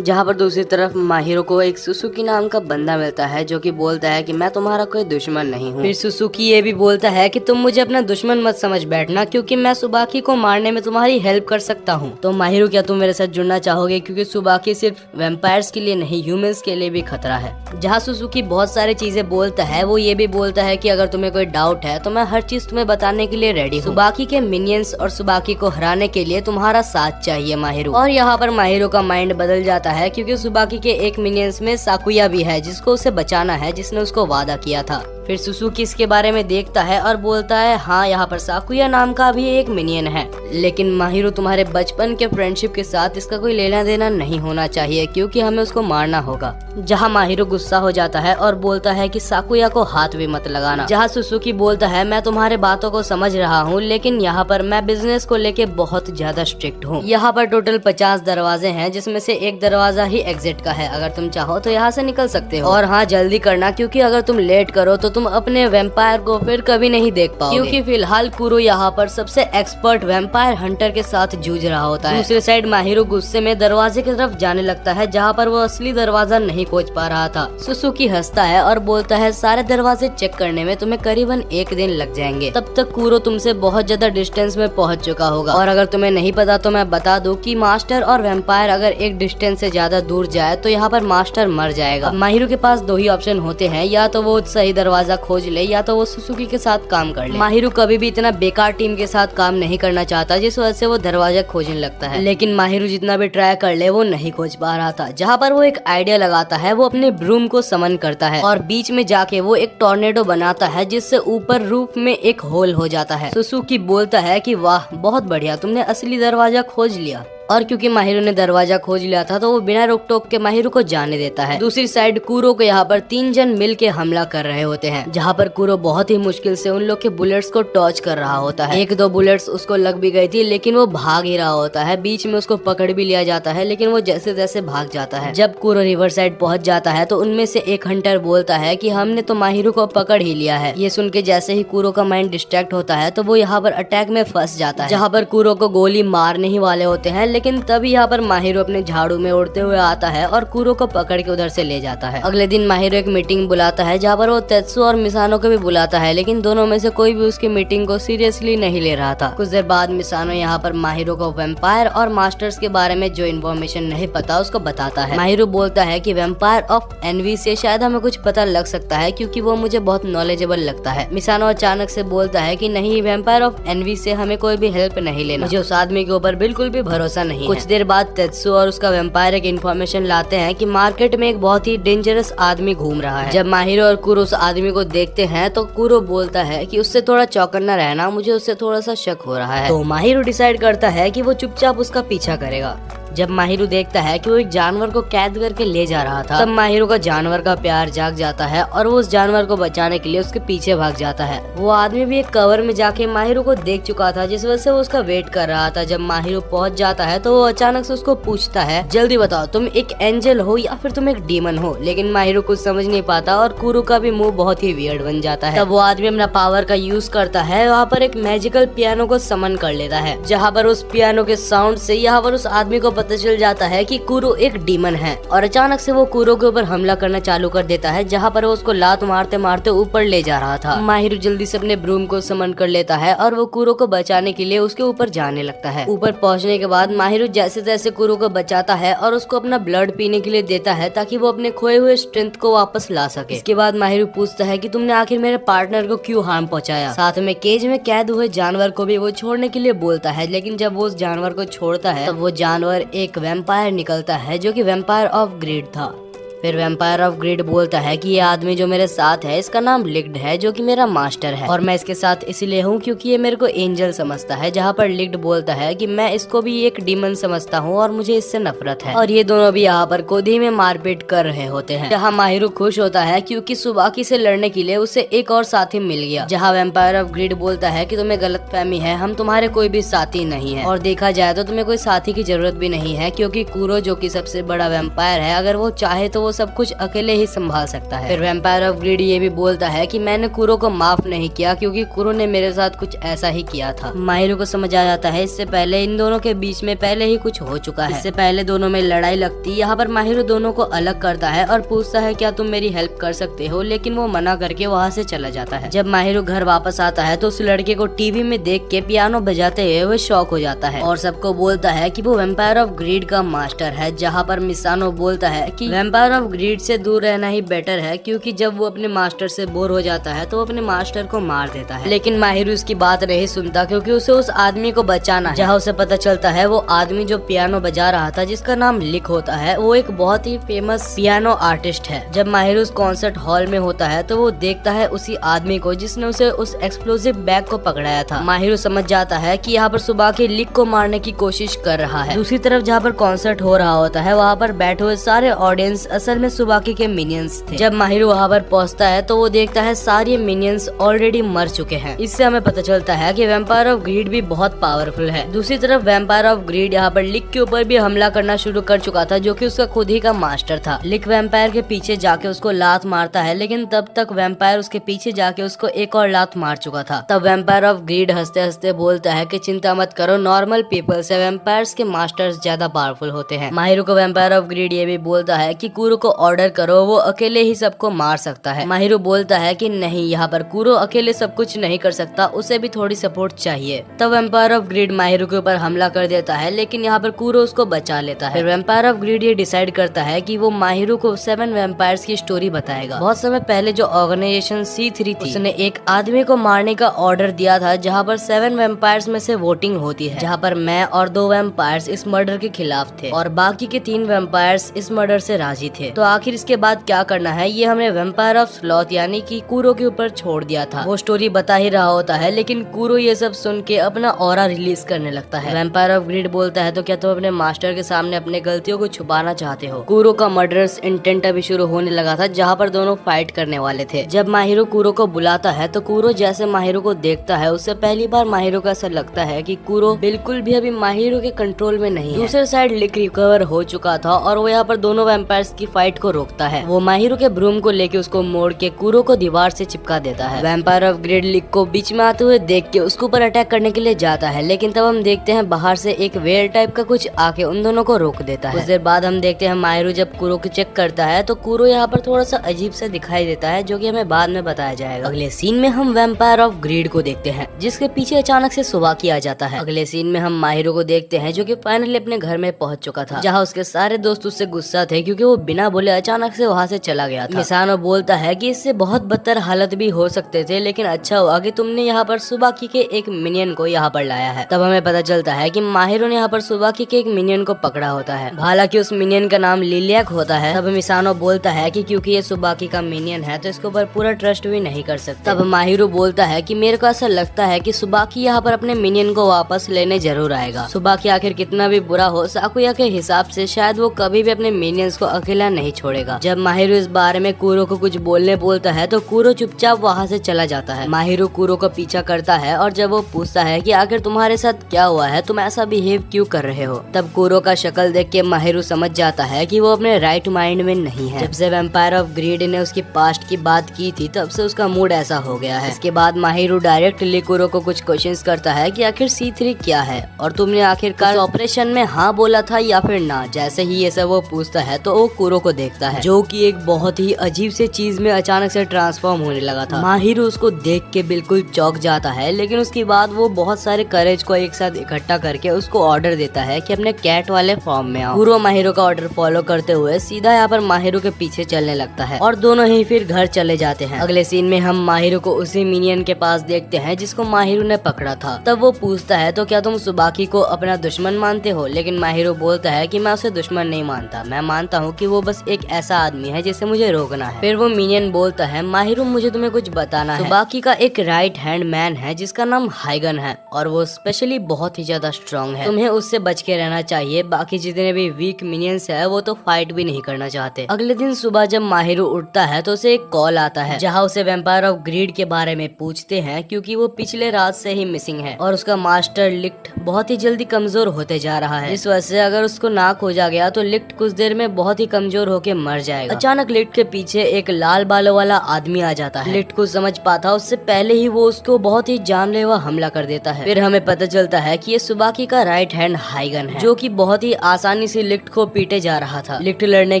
जहाँ पर दूसरी तरफ माहिरो को एक सुसुकी नाम का बंदा मिलता है, जो कि बोलता है कि मैं तुम्हारा कोई दुश्मन नहीं हूँ। फिर सुसुकी ये भी बोलता है कि तुम मुझे अपना दुश्मन मत समझ बैठना, क्योंकि मैं सुबाकी को मारने में तुम्हारी हेल्प कर सकता हूँ। तो माहिरो क्या तुम मेरे साथ जुड़ना चाहोगे, क्योंकि सुबाकी सिर्फ वैम्पायर्स के लिए नहीं ह्यूमंस के लिए भी खतरा है। जहाँ सुसुकी बहुत सारी चीजें बोलता है, वो ये भी बोलता है कि अगर तुम्हें कोई डाउट है तो मैं हर चीज तुम्हें बताने के लिए रेडी हूँ। सुबाकी के मिनियंस और सुबाकी को हराने के लिए तुम्हारा साथ चाहिए माहिरो। और यहाँ पर माहिरो का माइंड बदल जाता है, क्योंकि सुबाकी के एक मिनियंस में साकुया भी है, जिसको उसे बचाना है, जिसने उसको वादा किया था। फिर सुसुकी इसके बारे में देखता है और बोलता है हाँ, यहाँ पर साकुया नाम का भी एक मिनियन है, लेकिन माहिरो तुम्हारे बचपन के फ्रेंडशिप के साथ इसका कोई लेना देना नहीं होना चाहिए, क्योंकि हमें उसको मारना होगा। जहाँ माहिरो गुस्सा हो जाता है और बोलता है कि साकुया को हाथ भी मत लगाना। जहाँ सुसुकी बोलता है मैं तुम्हारे बातों को समझ रहा हूँ, लेकिन यहाँ पर मैं बिजनेस को लेके बहुत ज्यादा स्ट्रिक्ट हूँ। यहाँ पर टोटल 50 दरवाजे हैं, जिसमें से एक दरवाजा ही एग्जिट का है। अगर तुम चाहो तो यहाँ से निकल सकते हो, और हाँ जल्दी करना, क्योंकि अगर तुम लेट करो तो तुम अपने वैम्पायर को फिर कभी नहीं देख पाओगे। क्योंकि फिलहाल कूरो यहाँ पर सबसे एक्सपर्ट वैम्पायर हंटर के साथ जूझ रहा होता है। दूसरी साइड माहिरो गुस्से में दरवाजे की तरफ जाने लगता है, जहाँ पर वो असली दरवाजा नहीं खोज पा रहा था। सुसुकी हंसता है और बोलता है सारे दरवाजे चेक करने में तुम्हें करीबन 1 दिन लग जाएंगे। तब तक कूरो तुमसे बहुत ज्यादा डिस्टेंस में पहुँच चुका होगा। और अगर तुम्हें नहीं पता तो मैं बता दूं कि मास्टर और वैम्पायर अगर एक डिस्टेंस से ज्यादा दूर जाए तो यहाँ पर मास्टर मर जाएगा। माहिरो के पास 2 ही ऑप्शन होते हैं, या तो वो सही दरवाजा खोज ले, या तो वो सुसुकी के साथ काम कर ले। माहिरो कभी भी इतना बेकार टीम के साथ काम नहीं करना चाहता, जिस वजह से वो दरवाजा खोजने लगता है। लेकिन माहिरो जितना भी ट्राई कर ले वो नहीं खोज पा रहा था। जहाँ पर वो एक आइडिया लगाता है, वो अपने ब्रूम को समन करता है और बीच में जाके वो एक टॉर्नेडो बनाता है, जिससे ऊपर रूफ में एक होल हो जाता है। सुसुकी बोलता है कि वाह बहुत बढ़िया, तुमने असली दरवाजा खोज लिया। और क्योंकि माहिरो ने दरवाजा खोज लिया था तो वो बिना रोक टोक के माहिरो को जाने देता है। दूसरी साइड कूरो को यहाँ पर 3 जन मिल के हमला कर रहे होते हैं, जहाँ पर कूरो बहुत ही मुश्किल से उन लोग के बुलेट्स को टॉर्च कर रहा होता है। 1-2 बुलेट्स उसको लग भी गई थी, लेकिन वो भाग ही रहा होता है। बीच में उसको पकड़ भी लिया जाता है, लेकिन वो जैसे तैसे भाग जाता है। जब कूरो रिवर साइड पहुंच जाता है तो उनमें से एक हंटर बोलता है कि हमने तो माहिरो को पकड़ ही लिया है। ये सुन के जैसे ही कूरो का माइंड डिस्ट्रैक्ट होता है तो वो यहाँ पर अटैक में फंस जाता है, जहाँ पर कूरो को गोली मारने ही वाले होते हैं, लेकिन तभी यहाँ पर माहिरो अपने झाड़ू में उड़ते हुए आता है और कूरो को पकड़ के उधर से ले जाता है। अगले दिन माहिरो एक मीटिंग बुलाता है, जहाँ पर वो तेत्सु और मिसानो को भी बुलाता है, लेकिन दोनों में से कोई भी उसकी मीटिंग को सीरियसली नहीं ले रहा था। कुछ देर बाद मिसानो यहाँ पर माहिरो को वैम्पायर और मास्टर्स के बारे में जो इन्फॉर्मेशन नहीं पता उसको बताता है। माहिरो बोलता है कि वैम्पायर ऑफ एनवी से शायद हमें कुछ पता लग सकता है, क्योंकि वो मुझे बहुत नॉलेजेबल लगता है। मिसानो अचानक से बोलता है कि नहीं, वैम्पायर ऑफ एनवी से हमें कोई भी हेल्प नहीं लेना, मुझे उस आदमी के ऊपर बिल्कुल भी भरोसा नहीं है। कुछ देर बाद तेत्सु और उसका वैम्पायर एक इन्फॉर्मेशन लाते हैं कि मार्केट में एक बहुत ही डेंजरस आदमी घूम रहा है। जब माहिरो और कूरो उस आदमी को देखते हैं तो कूरो बोलता है कि उससे थोड़ा चौकन्ना रहना, मुझे उससे थोड़ा सा शक हो रहा है। तो माहिरो डिसाइड करता है कि वो चुपचाप उसका पीछा करेगा। जब माहिरू देखता है कि वो एक जानवर को कैद करके ले जा रहा था, तब माहिरू का जानवर का प्यार जाग जाता है और वो उस जानवर को बचाने के लिए उसके पीछे भाग जाता है। वो आदमी भी एक कवर में जाके माहिरू को देख चुका था, जिस वजह से वो उसका वेट कर रहा था। जब माहिरू पहुंच जाता है तो वो अचानक से उसको पूछता है, जल्दी बताओ तुम एक एंजल हो या फिर तुम एक डीमन हो। लेकिन माहिरू कुछ समझ नहीं पाता और कुरो का भी मुंह बहुत ही वियर्ड बन जाता है। तब वो आदमी अपना पावर का यूज करता है, वहाँ पर एक मैजिकल पियानो को समन कर लेता है, जहाँ पर उस पियानो के साउंड से यहाँ पर उस आदमी को पता चल जाता है कि कुरो एक डीमन है। और अचानक से वो कुरो के ऊपर हमला करना चालू कर देता है, जहाँ पर वो उसको लात मारते मारते ऊपर ले जा रहा था। माहिरू जल्दी से अपने ब्रूम को समन कर लेता है और वो कुरो को बचाने के लिए उसके ऊपर जाने लगता है। ऊपर पहुंचने के बाद माहिरू जैसे तैसे कुरो को बचाता है और उसको अपना ब्लड पीने के लिए देता है, ताकि वो अपने खोए हुए स्ट्रेंथ को वापस ला सके। इसके बाद माहिरू पूछता है कि तुमने आखिर मेरे पार्टनर को क्यों हार्म पहुंचाया। साथ में केज में कैद हुए जानवर को भी वो छोड़ने के लिए बोलता है, लेकिन जब वो उस जानवर को छोड़ता है तब वो जानवर एक वैम्पायर निकलता है, जो कि वैम्पायर ऑफ ग्रीड था। फिर वैम्पायर ऑफ ग्रीड बोलता है कि ये आदमी जो मेरे साथ है इसका नाम लिक्ड है, जो कि मेरा मास्टर है, और मैं इसके साथ इसलिए हूँ क्योंकि ये मेरे को एंजल समझता है। जहाँ पर लिक्ड बोलता है कि मैं इसको भी एक डीमन समझता हूँ और मुझे इससे नफरत है। और ये दोनों भी यहाँ पर खुदी में मारपीट कर रहे होते हैं। जहाँ माहिरू खुश होता है क्योंकि सुबाकी से लड़ने के लिए उसे एक और साथी मिल गया। जहाँ वैम्पायर ऑफ ग्रीड बोलता है कि तुम्हें गलतफहमी है, हम तुम्हारे कोई भी साथी नहीं है, और देखा जाए तो तुम्हें कोई साथी की जरूरत भी नहीं है, क्योंकि कुरो जो कि सबसे बड़ा वैम्पायर है, अगर वो चाहे तो वो सब कुछ अकेले ही संभाल सकता है। फिर वैम्पायर ऑफ ग्रीड ये भी बोलता है कि मैंने कुरो को माफ नहीं किया, क्योंकि कुरो ने मेरे साथ कुछ ऐसा ही किया था। माहिरू को समझ आ जाता है इससे पहले इन दोनों के बीच में पहले ही कुछ हो चुका है। इससे पहले दोनों में लड़ाई लगती। यहाँ पर माहिरू दोनों को अलग करता है और पूछता है क्या तुम मेरी हेल्प कर सकते हो, लेकिन वो मना करके वहाँ से चला जाता है। जब माहिरू घर वापस आता है तो उस लड़के को टीवी में देख के पियानो बजाते हुए वो शॉक हो जाता है और सबको बोलता है कि वो वैम्पायर ऑफ ग्रीड का मास्टर है। जहाँ पर मिसानो बोलता है कि वैम्पायर ऑफ ग्रीड से दूर रहना ही बेटर है, क्योंकि जब वो अपने मास्टर से बोर हो जाता है तो वो अपने मास्टर को मार देता है। लेकिन माहिरू उसकी बात नहीं सुनता, क्योंकि उसे उस आदमी को बचाना है। जहाँ उसे पता चलता है वो आदमी जो पियानो बजा रहा था, जिसका नाम लिक होता है, वो एक बहुत ही फेमस पियानो आर्टिस्ट है। जब माहिरू उस कॉन्सर्ट हॉल में होता है तो वो देखता है उसी आदमी को जिसने उसे उस एक्सप्लोसिव बैग को पकड़ाया था। माहिरू समझ जाता है कि यहाँ पर सुबह के लिक को मारने की कोशिश कर रहा है। दूसरी तरफ जहाँ पर कॉन्सर्ट हो रहा होता है, वहाँ पर बैठे हुए सारे ऑडियंस असल में सुबाकी के मिनियंस थे। जब माहिरू वहाँ पर पहुँचता है तो वो देखता है सारे मिनियंस ऑलरेडी मर चुके हैं। इससे हमें पता चलता है कि वैम्पायर ऑफ ग्रीड भी बहुत पावरफुल है। दूसरी तरफ वैम्पायर ऑफ ग्रीड यहाँ पर लिक के ऊपर भी हमला करना शुरू कर चुका था, जो कि उसका खुद ही का मास्टर था। लिक वैम्पायर के पीछे जाके उसको लात मारता है, लेकिन तब तक वैम्पायर उसके पीछे जाके उसको एक और लात मार चुका था। तब वैम्पायर ऑफ ग्रीड हंसते हंसते बोलता है कि चिंता मत करो, नॉर्मल पीपल से वैम्पायर्स के मास्टर्स ज्यादा पावरफुल होते हैं। माहिरू को वैम्पायर ऑफ ग्रीड ये भी बोलता है कि कुरो को ऑर्डर करो, वो अकेले ही सबको मार सकता है। माहिरू बोलता है कि नहीं, यहाँ पर कुरो अकेले सब कुछ नहीं कर सकता, उसे भी थोड़ी सपोर्ट चाहिए। तब वैम्पायर ऑफ ग्रीड माहिरू के ऊपर हमला कर देता है, लेकिन यहाँ पर कुरो उसको बचा लेता है। फिर वैम्पायर ऑफ ग्रीड ये डिसाइड करता है कि वो माहिरू को 7 वैम्पायर्स की स्टोरी बताएगा। बहुत समय पहले जो ऑर्गेनाइजेशन C3 थी, उसने एक आदमी को मारने का ऑर्डर दिया था, जहाँ पर 7 वैम्पायर्स में से वोटिंग होती है, जहाँ पर मैं और 2 वैम्पायर्स इस मर्डर के खिलाफ थे और बाकी के 3 वैम्पायर्स इस मर्डर से राजी थे। तो आखिर इसके बाद क्या करना है, ये हमने वैम्पायर ऑफ स्लॉथ यानी कि कुरो के ऊपर छोड़ दिया था। वो स्टोरी बता ही रहा होता है, लेकिन कुरो ये सब सुन के अपना ऑरा रिलीज करने लगता है। वैम्पायर ऑफ ग्रीड बोलता है तो क्या तुम अपने मास्टर के सामने अपने गलतियों को छुपाना चाहते हो। कुरो का मर्डरस इंटेंट अभी शुरू होने लगा था, जहाँ पर दोनों फाइट करने वाले थे। जब माहिरू कुरो को बुलाता है तो कुरो जैसे माहिरू को देखता है, उससे पहली बार माहिरू को ऐसा लगता है कि कुरो बिल्कुल भी अभी माहिरू के कंट्रोल में नहीं है। दूसरे साइड लिक रिकवर हो चुका था और वो यहाँ पर दोनों वैम्पायर्स की फाइट को रोकता है। वो माहिरू के ब्रूम को लेके उसको मोड़ के कुरो को दीवार से चिपका देता है। वैम्पायर ऑफ ग्रीड लिक को बीच में आते हुए देख के उसके ऊपर अटैक करने के लिए जाता है, लेकिन तब हम देखते हैं बाहर से एक वेयर टाइप का कुछ आके उन दोनों को रोक देता है। कुछ देर बाद हम देखते हैं माहिरू जब कुरो को चेक करता है तो कुरो यहाँ पर थोड़ा सा अजीब सा दिखाई देता है, जो कि हमें बाद में बताया जाएगा। अगले सीन में हम वैम्पायर ऑफ ग्रीड को देखते हैं, जिसके पीछे अचानक से सुबाकी आ जाता है। अगले सीन में हम माहिरू को देखते हैं, जो कि फाइनली अपने घर में पहुंच चुका था, जहाँ उसके सारे दोस्त उससे गुस्सा थे क्योंकि वो बिना बिना बोले अचानक से वहाँ से चला गया था। मिसानो बोलता है कि इससे बहुत बदतर हालत भी हो सकते थे, लेकिन अच्छा हुआ कि तुमने यहाँ पर सुबाकी के एक मिनियन को यहाँ पर लाया है। तब हमें पता चलता है कि माहिरो ने यहाँ पर सुबाकी के एक मिनियन को पकड़ा होता है, हालांकि उस मिनियन का नाम लिलियाक होता है। तब मिसानो बोलता है कि क्योंकि ये सुबाकी का मिनियन है तो इसके ऊपर पूरा ट्रस्ट भी नहीं कर सकता। तब माहिरो बोलता है कि मेरे को ऐसा लगता है कि सुबाकी यहाँ पर अपने मिनियन को वापस लेने जरूर आएगा। सुबाकी आखिर कितना भी बुरा हो, साकुया के हिसाब से शायद वो कभी भी अपने मिनियंस को अकेला नहीं छोड़ेगा। जब माहिरो इस बारे में कूरो को कुछ बोलने बोलता है तो कूरो चुपचाप वहाँ से चला जाता है। माहिरो कूरो का पीछा करता है और जब वो पूछता है कि आखिर तुम्हारे साथ क्या हुआ है, तुम ऐसा बिहेव क्यों कर रहे हो, तब कूरो का शक्ल देख के माहिरो समझ जाता है कि वो अपने राइट माइंड में नहीं है। जब से वैम्पायर ऑफ ग्रीड ने उसकी पास्ट की बात की थी तब से उसका मूड ऐसा हो गया है। इसके बाद माहिरो डायरेक्टली कूरो को कुछ क्वेश्चंस करता है कि आखिर C3 क्या है और तुमने आखिरकार ऑपरेशन में हाँ बोला था या फिर ना। जैसे ही ये सब वो पूछता है तो वो कूरो को देखता है जो कि एक बहुत ही अजीब से चीज में अचानक से ट्रांसफॉर्म होने लगा था। माहिरो उसको देख के बिल्कुल चौंक जाता है, लेकिन उसके बाद वो बहुत सारे करेज को एक साथ इकट्ठा करके उसको ऑर्डर देता है कि अपने कैट वाले फॉर्म में आओ। कूरो माहिरो का ऑर्डर फॉलो करते हुए सीधा यहाँ पर माहिरो के पीछे चलने लगता है और दोनों ही फिर घर चले जाते हैं। अगले सीन में हम माहिरो को उसी मिनियन के पास देखते हैं जिसको माहिरो ने पकड़ा था। तब वो पूछता है तो क्या तुम सुबाकी को अपना दुश्मन मानते हो, लेकिन माहिरो बोलता है कि मैं उसे दुश्मन नहीं मानता, मैं मानता हूँ कि वो बस एक ऐसा आदमी है जिसे मुझे रोकना है। फिर वो मिनियन बोलता है माहिरो मुझे तुम्हें कुछ बताना है। सुबाकी का एक राइट हैंड मैन है जिसका नाम हाइगन है और वो स्पेशली बहुत ही ज्यादा स्ट्रॉन्ग है, तुम्हें उससे बच के रहना चाहिए। बाकी जितने भी वीक मिनियंस है वो तो फाइट भी नहीं करना चाहते। अगले दिन सुबह जब माहिरो उठता है तो उसे एक कॉल आता है जहाँ उसे वैम्पायर ऑफ ग्रीड के बारे में पूछते हैं क्योंकि वो पिछले रात से ही मिसिंग है और उसका मास्टर लिक्ट बहुत ही जल्दी कमजोर होते जा रहा है। इस वजह से अगर उसको ना खोजा गया तो लिक्ट कुछ देर में बहुत ही कमजोर होके मर जाएगा। अचानक लिक्ट के पीछे एक लाल बालों वाला आदमी आ जाता है। लिक्ट कुछ समझ पाता उससे पहले ही वो उसको बहुत ही जानलेवा हमला कर देता है। फिर हमें पता चलता है कि ये सुबाकी का राइट हैंड हाइगन है जो कि बहुत ही आसानी से लिक्ट को पीटे जा रहा था। लिक्ट लड़ने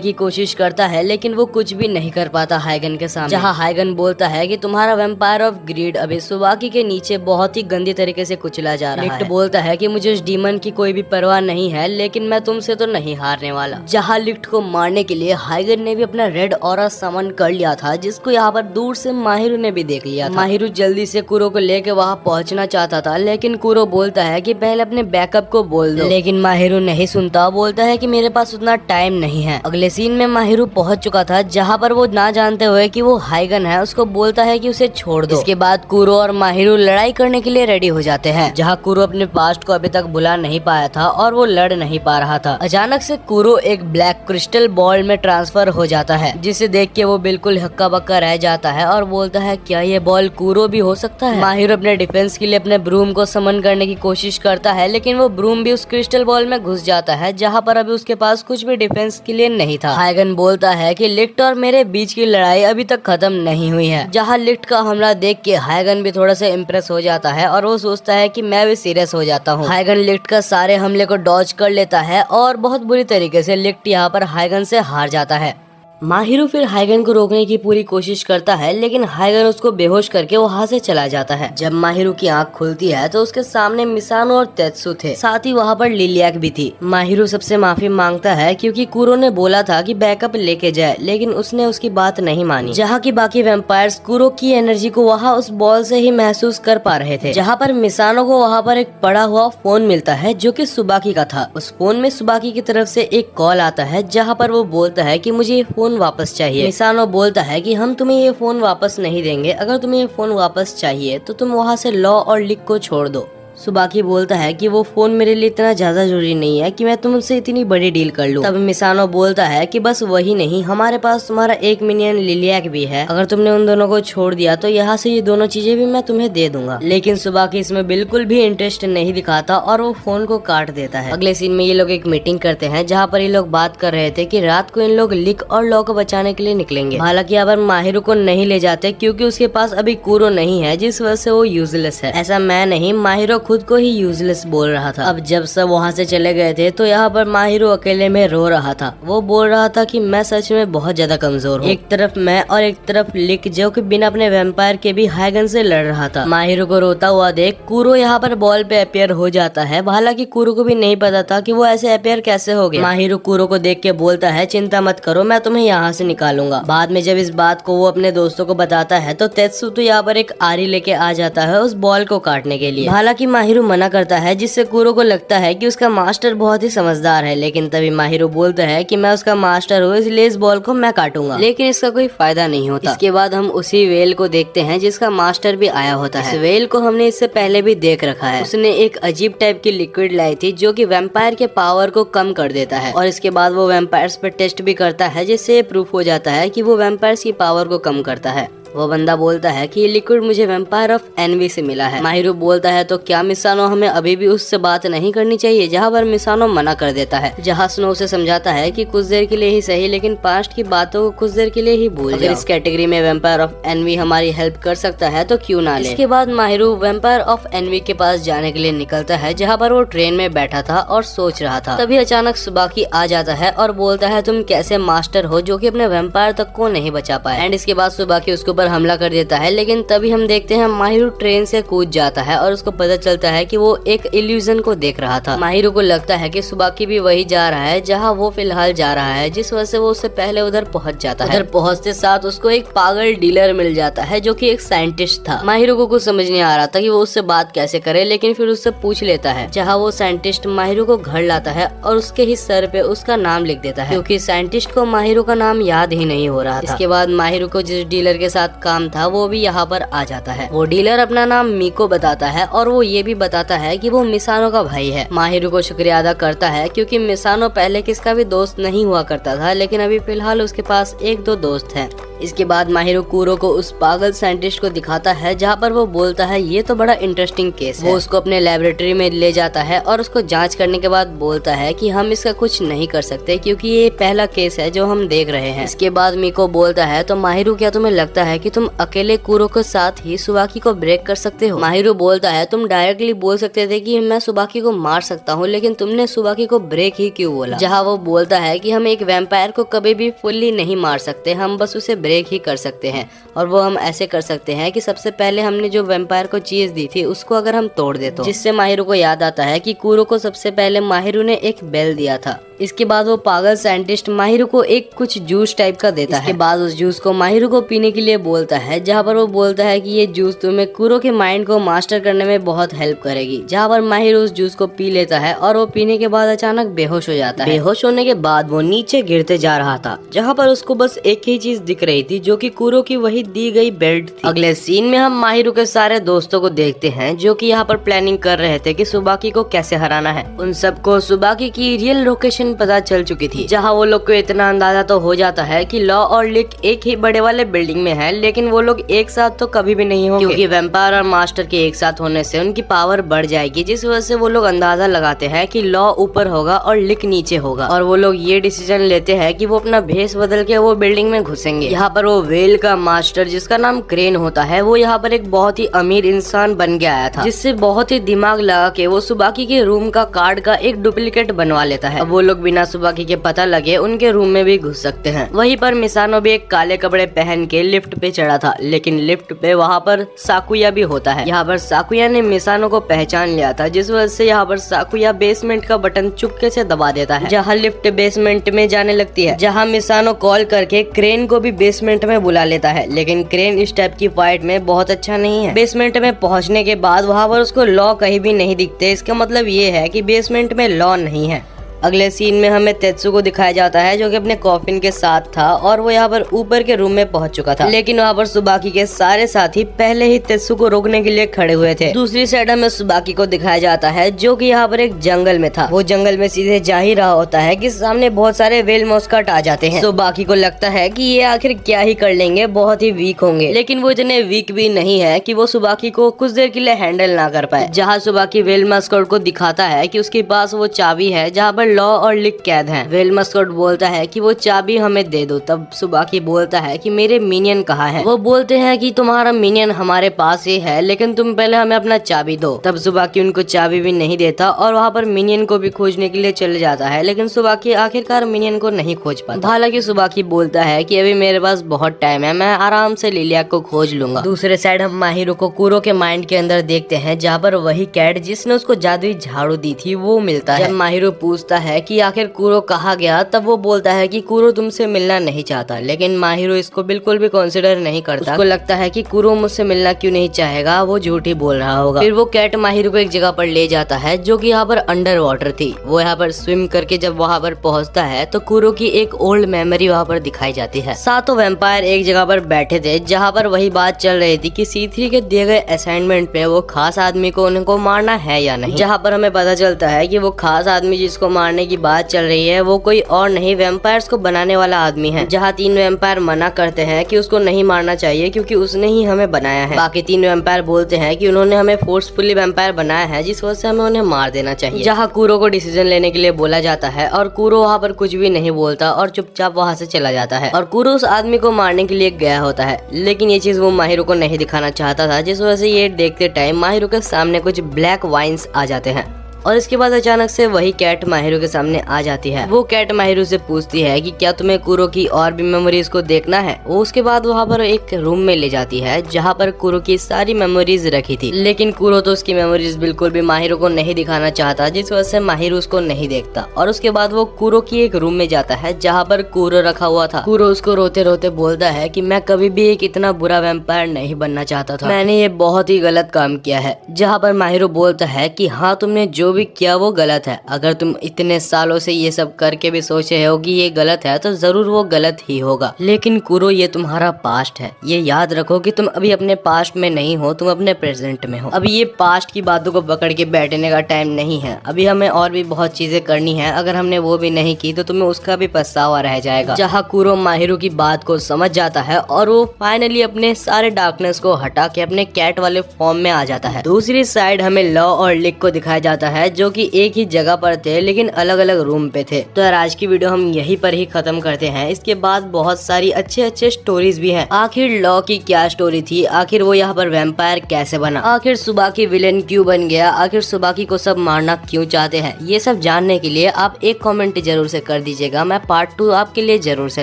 की कोशिश करता है लेकिन वो कुछ भी नहीं कर पाता हाइगन के सामने। जहाँ हाइगन बोलता है कि तुम्हारा वैम्पायर ऑफ ग्रीड अभी सुबाकी के नीचे बहुत ही गंदी तरीके से कुचला जा रहा है। लिक्ट बोलता है कि मुझे उस डीमन की कोई भी परवाह नहीं है, लेकिन मैं तुमसे तो नहीं हारने वाला। जहाँ लिक्ट को मारने के लिए हाइगन ने भी अपना रेड ऑरा समन कर लिया था जिसको यहाँ पर दूर से माहिरो ने भी देख लिया था। माहिरो जल्दी से कूरो को लेके वहाँ पहुँचना चाहता था, लेकिन कूरो बोलता है कि पहले अपने बैकअप को बोल दो, लेकिन माहिरो नहीं सुनता, बोलता है कि मेरे पास उतना टाइम नहीं है। अगले सीन में माहिरो पहुँच चुका था जहाँ पर वो ना जानते हुए कि वो हाइगन है उसको बोलता है कि उसे छोड़ दो। इसके बाद कूरो और माहिरो लड़ाई करने के लिए रेडी हो जाते हैं। जहाँ कूरो अपने पास्ट को अभी तक भुला नहीं पाया था और वो लड़ नहीं पा रहा था। अचानक से कूरो एक ब्लैक क्रिस्टल बॉल में ट्रांसफर हो जाता है जिसे देख के वो बिल्कुल हक्का बक्का रह जाता है और बोलता है क्या ये बॉल कूरो भी हो सकता है। माहिरो अपने डिफेंस के लिए अपने ब्रूम को समन करने की कोशिश करता है, लेकिन वो ब्रूम भी उस क्रिस्टल बॉल में घुस जाता है जहाँ पर अभी उसके पास कुछ भी डिफेंस के लिए नहीं था। हाइगन बोलता है कि लिक्ट और मेरे बीच की लड़ाई अभी तक खत्म नहीं हुई है। जहाँ लिक्ट का हमला देख के हाइगन भी थोड़ा सा इम्प्रेस हो जाता है और वो सोचता है कि मैं भी सीरियस हो जाता हूँ। हाइगन लिक्ट का सारे हमले को डॉज कर लेता है और बहुत बुरी तरीके से लिक्ट यहाँ पर हाइगन से हार जाता है। माहिरो फिर हाइगन को रोकने की पूरी कोशिश करता है, लेकिन हाइगन उसको बेहोश करके वहाँ से चला जाता है। जब माहिरो की आंख खुलती है तो उसके सामने मिसानो और तेत्सु थे, साथ ही वहाँ पर लिलियाक भी थी। माहिरो सबसे माफी मांगता है क्योंकि कूरो ने बोला था कि बैकअप लेके जाए, लेकिन उसने उसकी बात नहीं मानी। जहाँ की बाकी वैम्पायर्स कूरो की एनर्जी को वहाँ उस बॉल से ही महसूस कर पा रहे थे। जहाँ पर मिसानो को वहाँ पर एक पड़ा हुआ फोन मिलता है जो कि सुबाकी का था। उस फोन में सुबाकी की तरफ से एक कॉल आता है जहाँ पर वो बोलता है कि मुझे ये वापस चाहिए। मिसानो बोलता है कि हम तुम्हें ये फोन वापस नहीं देंगे, अगर तुम्हें ये फोन वापस चाहिए तो तुम वहाँ से लॉ और लिक को छोड़ दो। सुबाकी बोलता है कि वो फोन मेरे लिए इतना ज्यादा जरूरी नहीं है कि मैं तुमसे इतनी बड़ी डील कर लूं। तब मिसानो बोलता है कि बस वही नहीं, हमारे पास तुम्हारा एक मिनियन लिलियाक भी है, अगर तुमने उन दोनों को छोड़ दिया तो यहाँ से ये दोनों चीजें भी मैं तुम्हें दे दूंगा। लेकिन सुबाकी इसमें बिल्कुल भी इंटरेस्ट नहीं दिखाता और वो फोन को काट देता है। अगले सीन में ये लोग एक मीटिंग करते हैं जहाँ पर ये लोग बात कर रहे थे कि रात को इन लोग लिक और लॉ को बचाने के लिए निकलेंगे। हालांकि यहाँ पर माहिरो को नहीं ले जाते क्योंकि उसके पास अभी कूरो नहीं है, जिस वजह से वो यूजलेस है। ऐसा मैं नहीं, माहिरो खुद को ही यूजलेस बोल रहा था। अब जब सब वहाँ से चले गए थे तो यहाँ पर माहिरो अकेले में रो रहा था। वो बोल रहा था कि मैं सच में बहुत ज्यादा कमजोर हूँ। एक तरफ मैं और एक तरफ लिक जो कि बिना अपने वैम्पायर के भी हाईगन से लड़ रहा था। माहिरो को रोता हुआ देख कूरो यहाँ पर बॉल पे अपियर हो जाता है। हालांकि कूरो को भी नहीं पता था कि वो ऐसे अपियर कैसे हो गया। माहिरो कूरो को देख के बोलता है चिंता मत करो, मैं तुम्हें यहाँ से निकालूंगा। बाद में जब इस बात को वो अपने दोस्तों को बताता है तो तेत्सु तो यहाँ पर एक आरी लेके आ जाता है उस बॉल को काटने के लिए। हालांकि माहिरो मना करता है जिससे कूरो को लगता है कि उसका मास्टर बहुत ही समझदार है। लेकिन तभी माहिरो बोलता है कि मैं उसका मास्टर हूँ इसलिए इस बॉल को मैं काटूंगा। लेकिन इसका कोई फायदा नहीं होता। इसके बाद हम उसी वेल को देखते हैं जिसका मास्टर भी आया होता है। इस वेल को हमने इससे पहले भी देख रखा है। उसने एक अजीब टाइप की लिक्विड लाई थी जो कि वैम्पायर के पावर को कम कर देता है और इसके बाद वो वैम्पायर्स पे टेस्ट भी करता है जिससे प्रूफ हो जाता है कि वो वैम्पायर्स की पावर को कम करता है। वो बंदा बोलता है कि ये लिक्विड मुझे वैम्पायर ऑफ एनवी से मिला है। माहिरो बोलता है तो क्या मिसानो हमें अभी भी उससे बात नहीं करनी चाहिए, जहाँ पर मिसानो मना कर देता है। जहाँ स्नो उसे समझाता है कि कुछ देर के लिए ही सही लेकिन पास्ट की बातों को कुछ देर के लिए ही भूल जाओ। इस कैटेगरी में वैम्पायर ऑफ एनवी हमारी हेल्प कर सकता है तो क्यों ना ले। इसके बाद माहिरो वैम्पायर ऑफ एनवी के पास जाने के लिए निकलता है जहाँ पर वो ट्रेन में बैठा था और सोच रहा था। तभी अचानक सुबाकी आ जाता है और बोलता है तुम कैसे मास्टर हो जो कि अपने वैम्पायर तक को नहीं बचा पाए। एंड इसके बाद सुबाकी उसको पर हमला कर देता है। लेकिन तभी हम देखते हैं माहिरो ट्रेन से कूद जाता है और उसको पता चलता है कि वो एक इल्यूजन को देख रहा था। माहिरो को लगता है कि सुबाकी भी वही जा रहा है जहां वो फिलहाल जा रहा है, जिस वजह से वो उससे पहले उधर पहुंच जाता है। उधर पहुंचते साथ उसको एक पागल डीलर मिल जाता है जो कि एक साइंटिस्ट था। माहिरो को कुछ समझ नहीं आ रहा था कि वो उससे बात कैसे करे, लेकिन फिर उससे पूछ लेता है। जहाँ वो साइंटिस्ट माहिरो को घर लाता है और उसके ही सर पे उसका नाम लिख देता है क्योंकि साइंटिस्ट को माहिरो का नाम याद ही नहीं हो रहा था। इसके बाद माहिरो को जिस डीलर के साथ काम था वो भी यहाँ पर आ जाता है। वो डीलर अपना नाम मीको बताता है और वो ये भी बताता है कि वो मिसानो का भाई है। माहिरो को शुक्रिया अदा करता है क्योंकि मिसानो पहले किसका भी दोस्त नहीं हुआ करता था, लेकिन अभी फिलहाल उसके पास एक दो दोस्त हैं। इसके बाद माहिरो कूरो को उस पागल साइंटिस्ट को दिखाता है जहाँ पर वो बोलता है ये तो बड़ा इंटरेस्टिंग केस है। वो उसको अपने लेबोरेटरी में ले जाता है और उसको जांच करने के बाद बोलता है कि हम इसका कुछ नहीं कर सकते क्योंकि ये पहला केस है जो हम देख रहे हैं। इसके बाद मीको बोलता है तो माहिरो क्या तुम्हें लगता है कि तुम अकेले कूरो के साथ ही सुबाकी को ब्रेक कर सकते हो? माहिरो बोलता है तुम डायरेक्टली बोल सकते थे कि मैं सुबाकी को मार सकता हूँ, लेकिन तुमने सुबाकी को ब्रेक ही क्यों बोला? जहाँ वो बोलता है कि हम एक वैम्पायर को कभी भी फुल्ली नहीं मार सकते, हम बस उसे ब्रेक ही कर सकते हैं। और वो हम ऐसे कर सकते हैं कि सबसे पहले हमने जो वैम्पायर को चीज दी थी उसको अगर हम तोड़ दे तो। जिससे माहिरो को याद आता है कि कूरो को सबसे पहले माहिरो ने एक बेल दिया था। इसके बाद वो पागल साइंटिस्ट माहिरो को एक कुछ जूस टाइप का देता है। इसके बाद उस जूस को माहिरो को पीने के लिए बोलता है, जहाँ पर वो बोलता है कि ये जूस तुम्हें कूरो के माइंड को मास्टर करने में बहुत हेल्प करेगी। जहाँ पर माहिरो उस जूस को पी लेता है और वो पीने के बाद अचानक बेहोश हो जाता है। बेहोश होने के बाद वो नीचे गिरते जा रहा था, जहाँ पर उसको बस एक ही चीज दिख रही थी जो कि कूरो की वही दी गई बेल्ट थी। अगले सीन में हम माहिरो के सारे दोस्तों को देखते हैं जो कि यहाँ पर प्लानिंग कर रहे थे कि सुबाकी को कैसे हराना है। उन सबको सुबाकी की रियल लोकेशन पता चल चुकी थी, जहाँ वो लोग को इतना अंदाजा तो हो जाता है कि लॉ और लिक एक ही बड़े वाले बिल्डिंग में है, लेकिन वो लोग एक साथ तो कभी भी नहीं होंगे क्योंकि वैम्पायर और मास्टर के एक साथ होने से उनकी पावर बढ़ जाएगी, जिस वजह से वो लोग अंदाजा लगाते हैं कि लॉ ऊपर होगा और लिक नीचे होगा। और वो लोग ये डिसीजन लेते हैं कि वो अपना भेष बदल के वो बिल्डिंग में घुसेंगे। यहाँ पर वो वेल का मास्टर जिसका नाम क्रेन होता है, वो यहाँ पर एक बहुत ही अमीर इंसान बन के आया था, जिससे बहुत ही दिमाग लगा के वो सुबाकी के रूम का कार्ड का एक डुप्लीकेट बनवा लेता है। अब वो लोग बिना सुबाकी के पता लगे उनके रूम में भी घुस सकते हैं। वहीं पर मिसानो भी एक काले कपड़े पहन के लिफ्ट पे चढ़ा था, लेकिन लिफ्ट पे वहाँ पर साकुया भी होता है। यहाँ पर साकुया ने मिसानो को पहचान लिया था, जिस वजह से यहाँ पर साकुया बेसमेंट का बटन चुपके से दबा देता है, जहाँ लिफ्ट बेसमेंट में जाने लगती है। जहाँ मिसानो कॉल करके क्रेन को भी बेसमेंट में बुला लेता है, लेकिन क्रेन इस टाइप की फाइट में बहुत अच्छा नहीं है। बेसमेंट में पहुँचने के बाद वहाँ पर उसको लॉ कहीं भी नहीं दिखते। इसका मतलब ये है कि बेसमेंट में लॉ नहीं है। अगले सीन में हमें तेत्सु को दिखाया जाता है जो कि अपने कॉफिन के साथ था और वो यहाँ पर ऊपर के रूम में पहुंच चुका था, लेकिन वहाँ पर सुबाकी के सारे साथी पहले ही तेत्सु को रोकने के लिए खड़े हुए थे। दूसरी साइड में सुबाकी को दिखाया जाता है जो कि यहाँ पर एक जंगल में था। वो जंगल में सीधे जा ही रहा होता है कि सामने बहुत सारे वेल मॉस्कट आ जाते हैं। सुबाकी को लगता है कि ये आखिर क्या ही कर लेंगे, बहुत ही वीक होंगे, लेकिन वो इतने वीक भी नहीं है कि वो सुबाकी को कुछ देर के लिए हैंडल ना कर पाए। जहाँ सुबाकी वेल मॉस्कट को दिखाता है कि उसके पास वो चाबी है जहाँ पर लॉ और लिक कैद हैं। वेल मस्कट बोलता है कि वो चाबी हमें दे दो। तब सुबाकी बोलता है कि मेरे मिनियन कहाँ है। वो बोलते हैं कि तुम्हारा मिनियन हमारे पास ही है, लेकिन तुम पहले हमें अपना चाबी दो। तब सुबाकी उनको चाबी भी नहीं देता और वहाँ पर मिनियन को भी खोजने के लिए चले जाता है, लेकिन सुबाकी आखिरकार मिनियन को नहीं खोज पाता। हालांकि सुबाकी बोलता है कि अभी मेरे पास बहुत टाइम है, मैं आराम से लिलिया को खोज लूंगा। दूसरे साइड हम माहिरो को कुरो के माइंड के अंदर देखते हैं, जहाँ पर वही कैट जिसने उसको जादुई झाड़ू दी थी वो मिलता है। जब माहिरो पूछता है कि आखिर कुरो कहाँ गया, तब वो बोलता है कि कुरो तुमसे मिलना नहीं चाहता, लेकिन माहिरो इसको बिल्कुल भी कंसिडर नहीं करता। उसको लगता है कि कुरो मुझसे मिलना क्यों नहीं चाहेगा, वो झूठ ही बोल रहा होगा। फिर वो कैट माहिरो को एक जगह पर ले जाता है जो कि यहाँ पर अंडर वाटर थी। वो यहाँ पर स्विम करके जब वहाँ पर पहुँचता है तो कुरो की एक ओल्ड मेमोरी वहाँ पर दिखाई जाती है। सातों वैम्पायर एक जगह पर बैठे थे, जहाँ पर वही बात चल रही थी कि C3 के दिए गए असाइनमेंट पे वो खास आदमी को उनको मारना है या नहीं। जहाँ पर हमें पता चलता है कि वो खास आदमी जिसको मारने की बात चल रही है वो कोई और नहीं, वैम्पायर्स को बनाने वाला आदमी है। जहाँ 3 वैम्पायर मना करते हैं कि उसको नहीं मारना चाहिए क्योंकि उसने ही हमें बनाया है। बाकी 3 वैम्पायर बोलते हैं कि उन्होंने हमें फोर्सफुली वैम्पायर बनाया है, जिस वजह से हमें उन्हें मार देना चाहिए। जहाँ कुरो को डिसीजन लेने के लिए बोला जाता है और कुरो वहाँ पर कुछ भी नहीं बोलता और चुपचाप वहाँ से चला जाता है। और कुरो उस आदमी को मारने के लिए गया होता है, लेकिन ये चीज वो माहिरो को नहीं दिखाना चाहता था, जिस वजह से ये देखते टाइम माहिरो के सामने कुछ ब्लैक वाइन्स आ जाते हैं। और इसके बाद अचानक से वही कैट माहिरो के सामने आ जाती है। वो कैट माहिरो से पूछती है कि क्या तुम्हें कुरो की और भी मेमोरीज को देखना है। वो उसके बाद वहाँ पर एक रूम में ले जाती है जहाँ पर कुरो की सारी मेमोरीज रखी थी, लेकिन कुरो तो उसकी मेमोरीज बिल्कुल भी माहिरो को नहीं दिखाना चाहता, जिस वजह से माहिरो उसको नहीं देखता। और उसके बाद वो कुरो की एक रूम में जाता है जहाँ पर कुरो रखा हुआ था। कुरो उसको रोते रोते बोलता है कि मैं कभी भी एक इतना बुरा वैम्पायर नहीं बनना चाहता था, मैंने ये बहुत ही गलत काम किया है। जहाँ पर माहिरो बोलता है कि हाँ, तुमने जो भी किया वो गलत है। अगर तुम इतने सालों से ये सब करके भी सोचे हो कि ये गलत है तो जरूर वो गलत ही होगा, लेकिन कुरो ये तुम्हारा पास्ट है। ये याद रखो कि तुम अभी अपने पास्ट में नहीं हो, तुम अपने प्रेजेंट में हो। अभी ये पास्ट की बातों को पकड़ के बैठने का टाइम नहीं है। अभी हमें और भी बहुत चीजें करनी है, अगर हमने वो भी नहीं की तो तुम्हें उसका भी पछतावा रह जाएगा। जहाँ कुरो माहिरो की बात को समझ जाता है और वो फाइनली अपने सारे डार्कनेस को हटा के अपने कैट वाले फॉर्म में आ जाता है। दूसरी साइड हमें लॉ और लिक को दिखाया जाता है जो कि एक ही जगह पर थे लेकिन अलग अलग रूम पे थे। तो यार आज की वीडियो हम यहीं पर ही खत्म करते हैं। इसके बाद बहुत सारी अच्छे स्टोरीज भी हैं। आखिर लॉ की क्या स्टोरी थी, आखिर वो यहाँ पर वैम्पायर कैसे बना, आखिर सुबाकी विलेन क्यों बन गया, आखिर सुबाकी को सब मारना क्यों चाहते हैं, ये सब जानने के लिए आप एक कमेंट जरूर से कर दीजिएगा। मैं पार्ट 2 आपके लिए जरूर से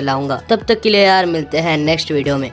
लाऊंगा। तब तक के लिए यार मिलते हैं नेक्स्ट वीडियो में।